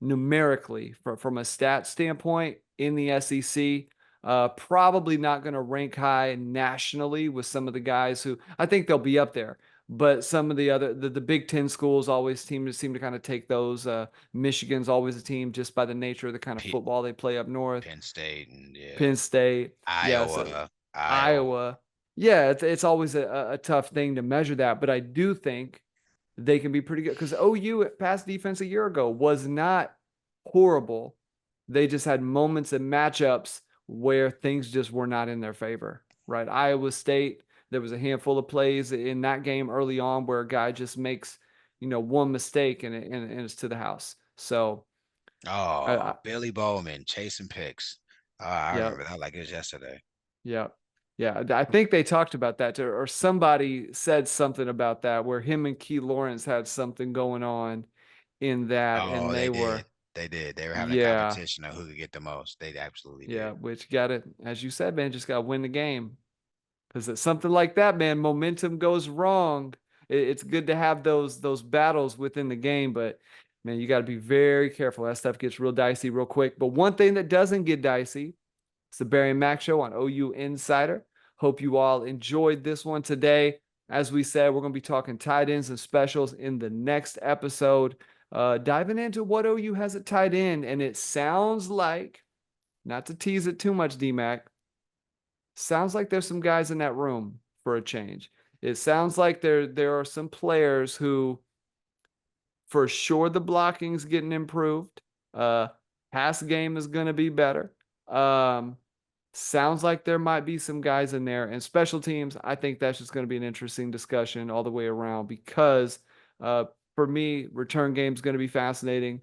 numerically from a stat standpoint in the SEC. Probably not going to rank high nationally with some of the guys who I think they'll be up there. But some of the Big Ten schools always seem to kind of take those. Michigan's always a team just by the nature of the kind of P- football they play up north. Penn State and yeah, Penn State, yes, Iowa. Iowa. Yeah, it's always a tough thing to measure that, but I do think they can be pretty good because OU pass defense a year ago was not horrible. They just had moments and matchups where things just were not in their favor, right? Iowa State, there was a handful of plays in that game early on where a guy just makes, one mistake and it's to the house. So, I Oh, Billy Bowman chasing picks. I yeah, remember that like it was yesterday. yeah. Yeah, I think they talked about that too, or somebody said something about that where him and Key Lawrence had something going on in that, Oh, and they they did. were, They did. They were having a yeah, competition of who could get the most. They absolutely yeah, did. which got it, as you said, man, just got to win the game because it's something like that, man. Momentum goes wrong. It's good to have those battles within the game, but man, you got to be very careful. That stuff gets real dicey real quick. But one thing that doesn't get dicey, it's the Barry and Mack Show on OU Insider. Hope you all enjoyed this one today. As we said, we're going to be talking tight ends and specials in the next episode, diving into what OU has at tight end. And it sounds like, not to tease it too much, DMAC, sounds like there's some guys in that room for a change. It sounds like there are some players who for sure the blocking's getting improved. Uh, Pass game is going to be better. Um, Sounds like there might be some guys in there. And special teams, I think that's just going to be an interesting discussion all the way around because uh, for me, return game is going to be fascinating.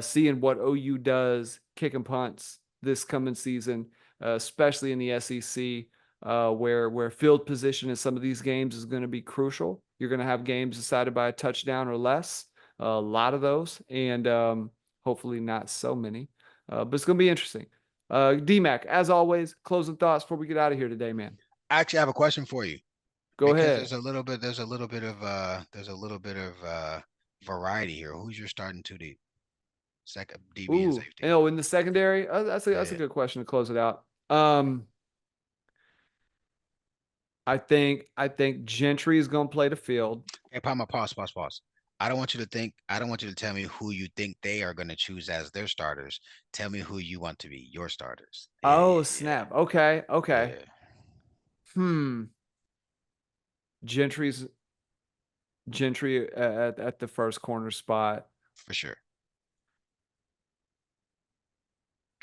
Seeing what OU does kicking punts this coming season, especially in the SEC, where field position in some of these games is going to be crucial. You're going to have games decided by a touchdown or less, a lot of those, and hopefully not so many. But it's going to be interesting. DMAC, as always, closing thoughts before we get out of here today, man. I actually have a question for you Go because ahead. there's a little bit of variety here. Who's your starting two deep? Second DB and Ooh, safety. in the secondary, that's a Yeah. good question to close it out. I think Gentry is going to play the field. Hey, pause. I don't want you to tell me who you think they are going to choose as their starters. Tell me who you want to be your starters. Oh, snap. Okay, okay. Yeah, Hmm. Gentry's Gentry at the first corner spot. for sure.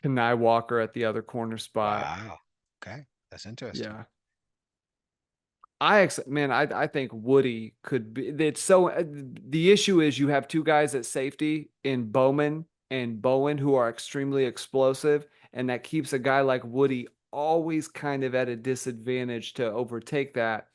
Kanai Walker at the other corner spot. Wow. Okay. That's interesting. Yeah. I think Woody could be. It's so the issue is you have two guys at safety in Bowman and Bowen who are extremely explosive, and that keeps a guy like Woody always kind of at a disadvantage to overtake that.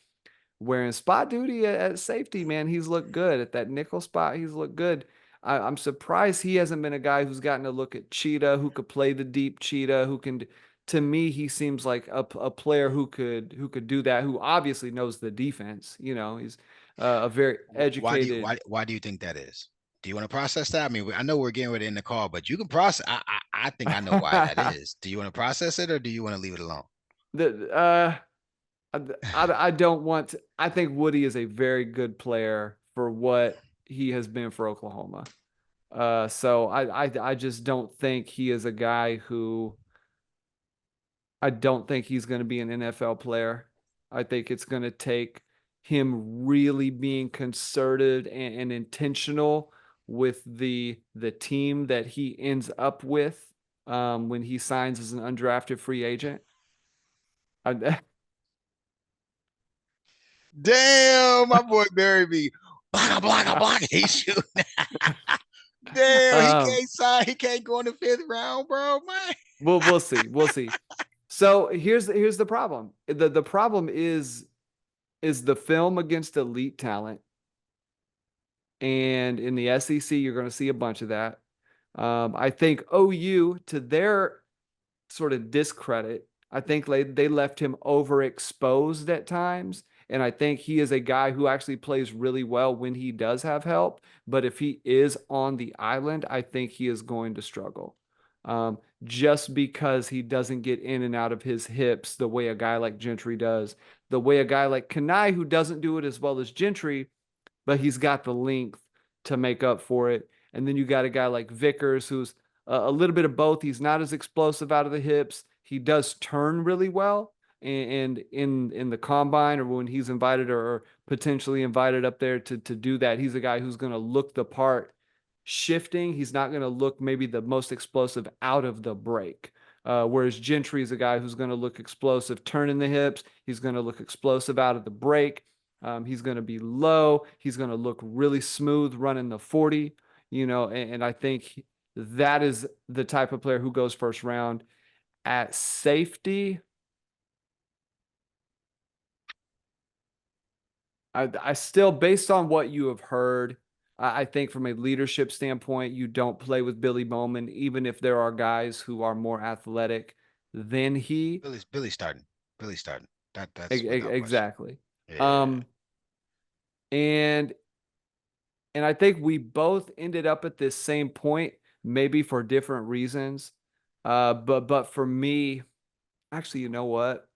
Where in spot duty at safety, man, he's looked good at that nickel spot. He's looked good. I'm surprised he hasn't been a guy who's gotten to look at Cheetah, who could play the deep Cheetah, who can. To me, he seems like a player who could do that. Who obviously knows the defense. He's a very educated. Why do you think that is? Do you want to process that? I mean, I know we're getting ready to end the call, but you can process. I think I know why that is. Do you want to process it or do you want to leave it alone? the I don't want to, I think Woody is a very good player for what he has been for Oklahoma. So I just don't think he is a guy who I don't think he's going to be an NFL player. I think it's going to take him really being concerted and intentional with the team that he ends up with. when he signs as an undrafted free agent. I, Damn, my boy buried me. Blocka, blocka, blocka. He's shooting. Damn, he um, can't sign. He can't go in the fifth round, bro. Man. we'll see. We'll see. So here's the problem. The problem is the film against elite talent. And in the SEC, you're going to see a bunch of that. I think OU, to their sort of discredit, I think they left him overexposed at times. And I think he is a guy who actually plays really well when he does have help. But if he is on the island, I think he is going to struggle. Just because he doesn't get in and out of his hips the way a guy like Gentry does, the way a guy like Kanai, who doesn't do it as well as Gentry, but he's got the length to make up for it. And then you got a guy like Vickers, who's a little bit of both. He's not as explosive out of the hips. He does turn really well. And in the combine or when he's invited or potentially invited up there to do that, he's a guy who's going to look the part shifting. He's not going to look maybe the most explosive out of the break. Whereas Gentry is a guy who's going to look explosive turning the hips. He's going to look explosive out of the break. He's going to be low. He's going to look really smooth running the 40, and I think that is the type of player who goes first round. At safety, I still, based on what you have heard, I think from a leadership standpoint, you don't play with Billy Bowman, even if there are guys who are more athletic than he. Billy's starting. Billy's starting. That's without question. Exactly. Yeah. Um, and And I think we both ended up at this same point, maybe for different reasons. But for me, actually, you know what?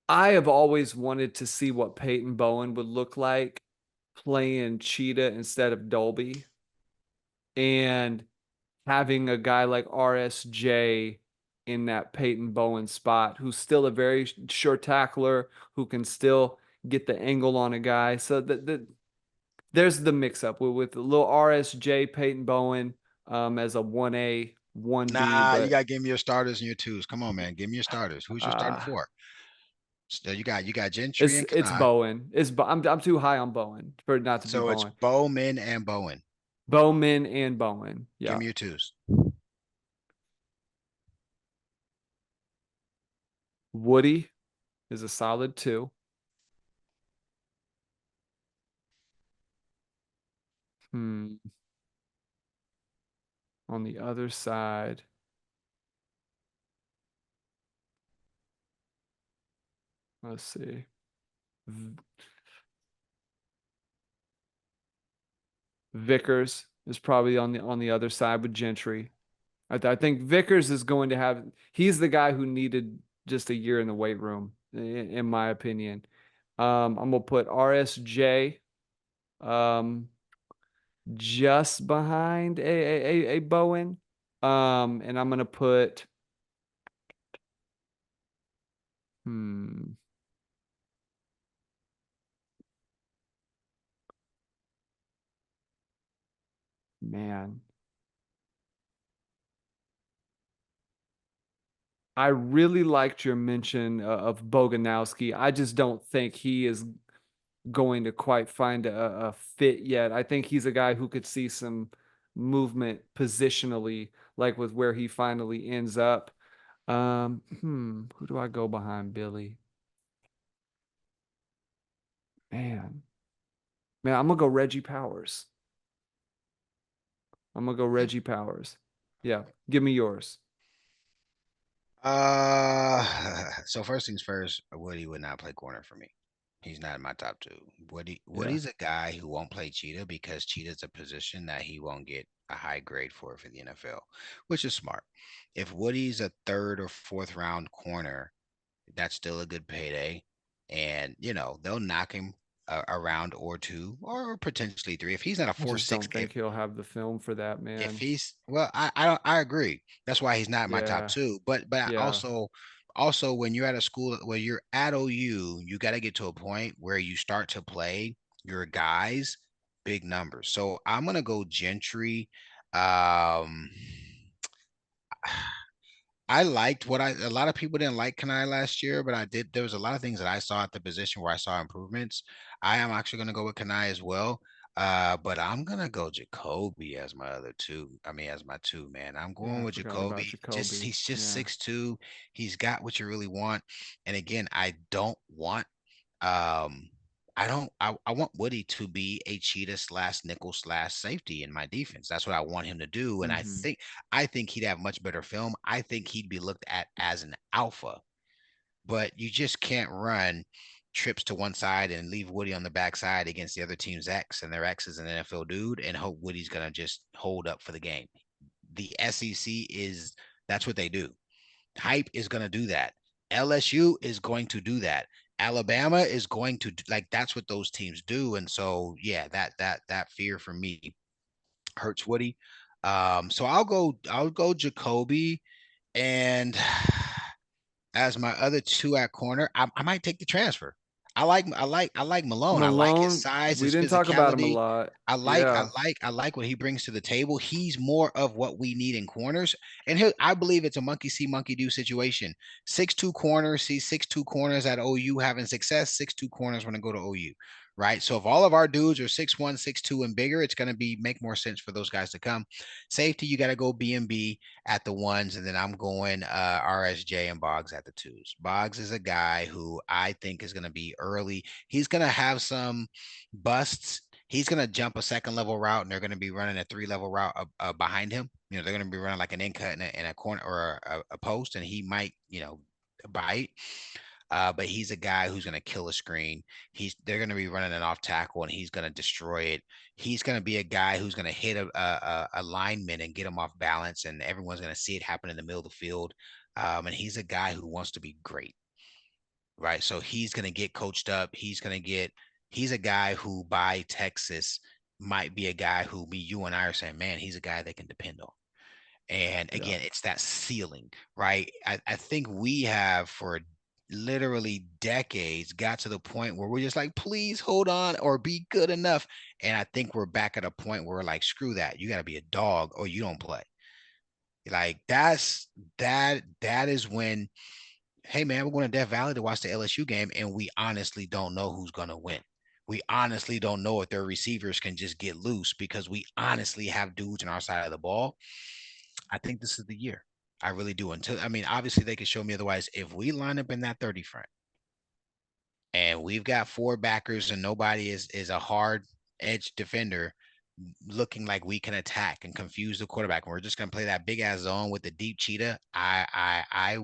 I have always wanted to see what Peyton Bowen would look like playing Cheetah instead of Dolby, and having a guy like RSJ in that Peyton Bowen spot, who's still a very sure tackler, who can still get the angle on a guy. So there's the mix up with a little RSJ Peyton Bowen as a 1A, 1B, Nah, you but gotta give me your starters and your twos. Come on, man. Give me your starters. Who's your starting uh four? So you got Gentry it's and it's Kanai. Bowen. I'm too high on Bowen for it not to be So it's Bowen. Bowman and Bowen. Bowman and Bowen. Give Yeah. me your twos. Woody is a solid 2. Hmm. On the other side, let's see. Vickers is probably on the other side with Gentry. I think Vickers is going to have. He's the guy who needed just a year in the weight room, in my opinion. I'm gonna put RSJ just behind a Bowen, and I'm gonna put hmm man. I really liked your mention of Boganowski. I just don't think he is going to quite find a fit yet. I think he's a guy who could see some movement positionally, like with where he finally ends up. Who do I go behind Billy? Man, man, I'm gonna go Reggie Powers. I'm gonna go Okay. Reggie Powers. Yeah, give me yours. So first things first, Woody would not play corner for me. He's not in my top two. Yeah, Woody's a guy who won't play cheetah because cheetah's a position that he won't get a high grade for the NFL, which is smart. If Woody's a third or fourth round corner, that's still a good payday. And they'll knock him a round or two or potentially three. If he's not a I four just six, don't think he'll have the film for that, if man. he's well, I agree. That's why he's not in my top Yeah, two. But I yeah, also when you're at a school where you're at OU, you got to get to a point where you start to play your guys big numbers. So I'm gonna go Gentry. Um, I liked what a lot of people didn't like Kanai last year, but I did. There was a lot of things that I saw at the position where I saw improvements. I am actually going to go with Kanai as well. But I'm gonna go Jacoby as my other two. I mean, as my two, man. I'm Yeah, going I with forgot about Jacoby. Just Jacoby. he's just Yeah. 6'2". He's got what you really want. And again, I don't want um I want Woody to be a cheetah slash nickel slash safety in my defense. That's what I want him to do. And Mm-hmm. I think he'd have much better film. I think he'd be looked at as an alpha, but you just can't run trips to one side and leave Woody on the backside against the other team's X, and their X is an NFL dude, and hope Woody's gonna just hold up for the game. The SEC is that's what they do. Hype is gonna do that. LSU is going to do that. Alabama is going to like that's what those teams do. And so yeah, that fear for me hurts Woody. So I'll go Jacoby and as my other two at corner, I might take the transfer. I like Malone. I like his Malone, size, we his didn't talk about him a physicality. lot. I like I Yeah. like I like what he brings to the table. He's more of what we need in corners, and I believe it's a monkey see monkey do situation. 6'2" corners, see 6'2" corners at OU having success. 6'2" corners want to go to OU, right? So if all of our dudes are 6'1", 6'2", and bigger, it's going to be make more sense for those guys to come. Safety, you got to go B&B at the ones, and then I'm going RSJ and Boggs at the twos. Boggs is a guy who I think is going to be early. He's going to have some busts. He's going to jump a second level route, and they're going to be running a 3 level route behind him. You know, they're going to be running like an in cut in a corner or a post, and he might, bite. But he's a guy who's going to kill a screen. They're going to be running an off tackle, and he's going to destroy it. He's going to be a guy who's going to hit a lineman and get him off balance, and everyone's going to see it happen in the middle of the field. And he's a guy who wants to be great, right? So he's going to get coached up. He's a guy who by Texas might be a guy who you and I are saying, man, he's a guy they can depend on. And Yeah. again, it's that ceiling, right? I think we have for literally decades got to the point where we're just like, please hold on or be good enough. And I think we're back at a point where we're like, screw that. You got to be a dog or you don't play. Like that is when, hey man, we're going to Death Valley to watch the LSU game, and we honestly don't know who's going to win. We honestly don't know if their receivers can just get loose because we honestly have dudes on our side of the ball. I think this is the year. I really do. Until I mean, obviously they could show me otherwise. If we line up in that 30 front and we've got four backers and nobody is a hard edge defender looking like we can attack and confuse the quarterback, and we're just gonna play that big ass zone with the deep cheetah, I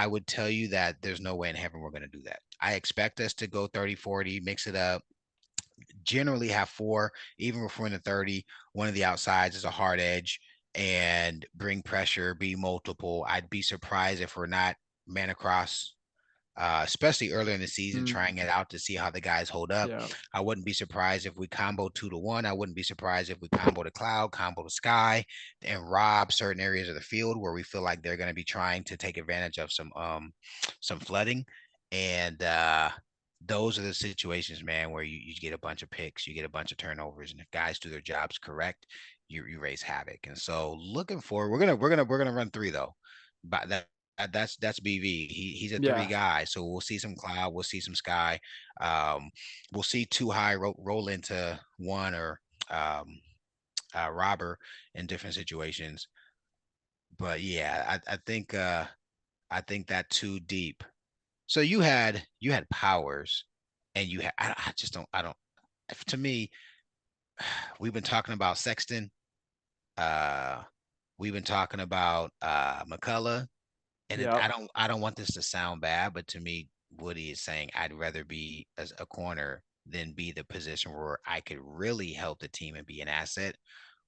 would tell you that there's no way in heaven we're gonna do that. I expect us to go 30-40, mix it up, generally have four, even if we're in the 30. One of the outsides is a hard edge and bring pressure, be multiple. I'd be surprised if we're not man across, especially earlier in the season, Mm, trying it out to see how the guys hold up. yeah. I wouldn't be surprised if we combo 2 to 1. I wouldn't be surprised if we combo the cloud, combo the sky, and rob certain areas of the field where we feel like they're going to be trying to take advantage of some flooding. And those are the situations, man, where you get a bunch of picks, you get a bunch of turnovers, and if guys do their jobs correct, you raise havoc. And so looking forward, we're gonna run three though. But that's BV. He's a three Yeah. guy, so we'll see some cloud, we'll see some sky, um, we'll see two high roll into one or um, robber in different situations. But yeah, I think that too deep. So you had powers, and you had I just don't I don't. To me, we've been talking about Sexton. Uh, we've been talking about McCullough, and Yep. I don't want this to sound bad, but to me, Woody is saying I'd rather be as a corner than be the position where I could really help the team and be an asset,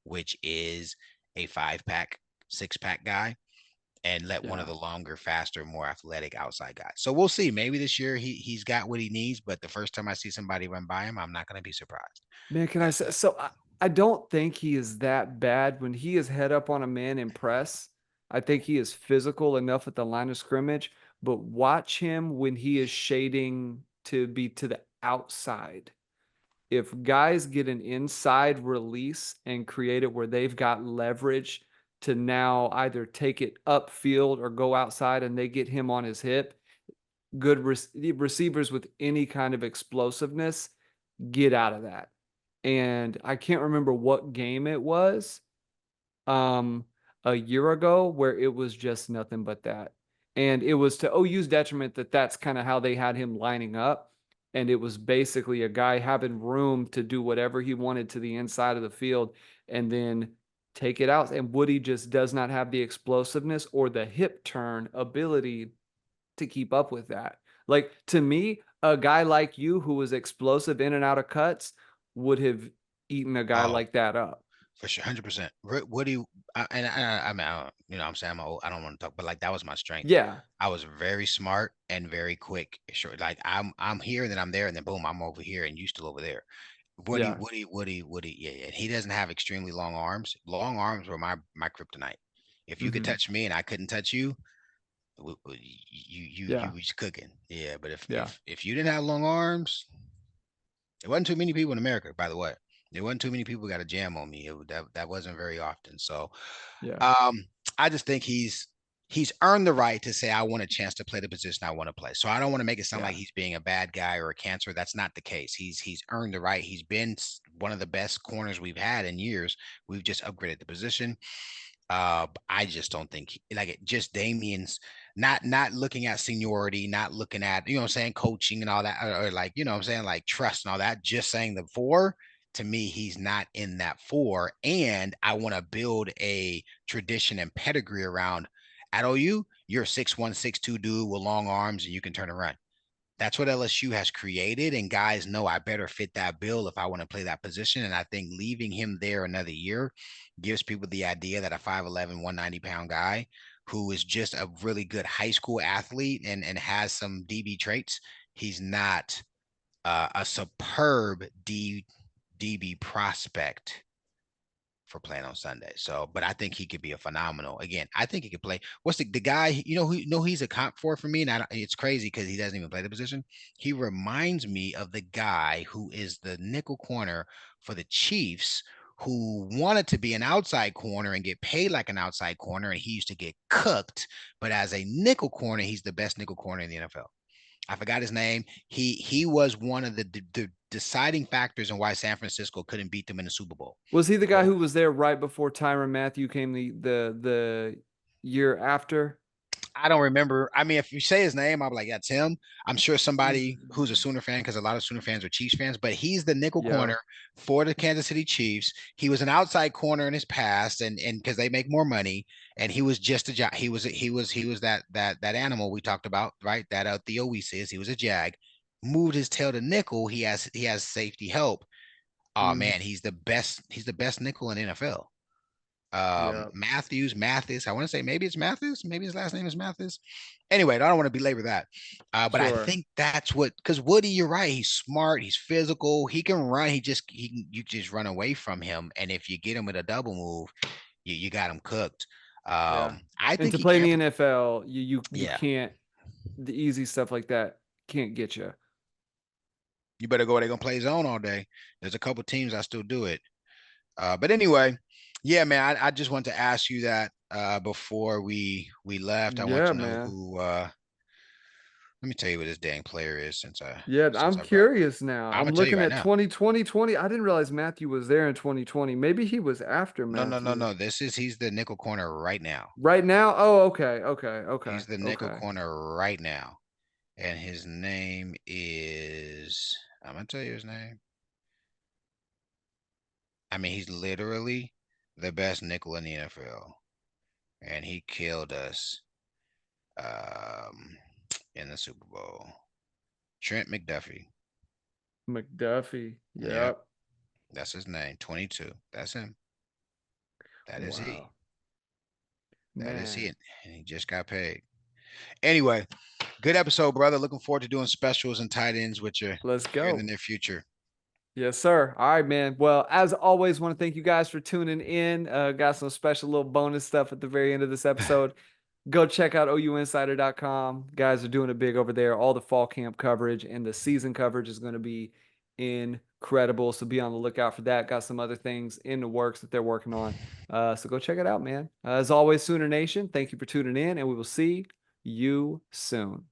which is a 5 pack, 6 pack guy, and let one of Yeah. the longer, faster, more athletic outside guys. So we'll see. Maybe this year he's got what he needs, but the first time I see somebody run by him, I'm not going to be surprised. Man, can I Because say so? I don't think he is that bad when he is head up on a man in press. I think he is physical enough at the line of scrimmage, but watch him when he is shading to be to the outside. if guys get an inside release and create it where they've got leverage to now either take it upfield or go outside and they get him on his hip, good receivers with any kind of explosiveness get out of that. And I can't remember what game it was um a year ago where it was just nothing but that. And it was to OU's detriment that that's kind of how they had him lining up. And it was basically a guy having room to do whatever he wanted to the inside of the field and then take it out. And Woody just does not have the explosiveness or the hip turn ability to keep up with that. Like to me, a guy like you who was explosive in and out of cuts would have eaten a guy Oh, like that up. for sure, 100%. What do you? I mean, you know, what I'm saying I'm old. I don't want to talk, but like that was my strength. Yeah. I was very smart and very quick. Sure, like I'm here, and then I'm there, and then boom, I'm over here, and you still over there. Yeah. Woody. Yeah, yeah. He doesn't have extremely long arms. Long arms were my kryptonite. If you could Hmm. touch me and I couldn't touch you, you Yeah. was cooking. Yeah, but if Yeah. you didn't have long arms, there wasn't too many people in America, by the way. There wasn't too many people got a jam on me. That wasn't very often. So, Yeah. um, I just think he's earned the right to say I want a chance to play the position I want to play. So I don't want to make it sound like Yeah. he's being a bad guy or a cancer. That's not the case. He's earned the right. He's been one of the best corners we've had in years. We've just upgraded the position. I just don't think like it just Damien's not looking at seniority, not looking at, you know what I'm saying, coaching and all that, or like, you know what I'm saying, like trust and all that, just saying the four, to me, he's not in that four. And I want to build a tradition and pedigree around at OU, you're a 6'1", 6'2" dude with long arms and you can turn and run. That's what LSU has created, and guys know I better fit that bill if I want to play that position. And I think leaving him there another year gives people the idea that a 5'11", 190-pound guy who is just a really good high school athlete and has some DB traits, he's not a superb DB prospect for playing on Sunday. So, but I think he could be a phenomenal. Again, I think he could play. What's the guy? You know who? You know he's a comp for me, and it's crazy because he doesn't even play the position. He reminds me of the guy who is the nickel corner for the Chiefs, who wanted to be an outside corner and get paid like an outside corner, and he used to get cooked. But as a nickel corner, he's the best nickel corner in the NFL. I forgot his name. He was one of the deciding factors in why San Francisco couldn't beat them in the Super Bowl. Was he the guy Oh, who was there right before Tyrann Mathieu came the year after? I don't remember. I mean, if you say his name, I'll be like, that's him. I'm sure somebody who's a Mm, Sooner fan, because a lot of Sooner fans are Chiefs fans, but he's the nickel yeah. corner for the Kansas City Chiefs. He was an outside corner in his past, and because they make more money, and he was just a job. He was that animal we talked about, right? That Theo Weiss is. He was a jag. Moved his tail to nickel. He has safety help. Oh Mm, man, he's the best. He's the best nickel in NFL. yeah. Mathis. I want to say maybe it's Mathis. Maybe his last name is Mathis. Anyway, I don't want to belabor that. But I Sure. think that's what, because Woody, you're right. He's smart. He's physical. He can run. You just run away from him. And if you get him with a double move, you got him cooked. Yeah. I And think to he play in can. the NFL, you Yeah, can't the easy stuff like that can't get you. you better go. They're gonna play zone all day. There's a couple teams I still do it. But anyway, yeah, man, I just want to ask you that before we left. I want Yeah, to know man. who. Let me tell you what this dang player is Yeah, since I'm I brought. curious now. I'm I'm gonna tell you looking right at now. 2020. I didn't realize Matthew was there in 2020. Maybe he was after No, no, no, Matthew. no. He's the nickel corner right now. Right now? Oh, okay. Okay. Okay. He's the nickel Okay. corner right now, and his name is. I'm gonna tell you his name. I mean, he's literally the best nickel in the NFL, and he killed us um, in the Super Bowl. Trent McDuffie. McDuffie. Yep, Yep. that's his name. 22. That's him. That is he. Wow. That is he. Man. And he just got paid. Anyway, good episode, brother. Looking forward to doing specials and tight ends with you Let's here in the go. near future. Yes, sir. All right, man. Well, as always, want to thank you guys for tuning in. Got some special little bonus stuff at the very end of this episode. Go check out OUinsider.com. Guys are doing it big over there. All the fall camp coverage and the season coverage is going to be incredible. So be on the lookout for that. Got some other things in the works that they're working on. So go check it out, man. As always, Sooner Nation, thank you for tuning in, and we will see you soon.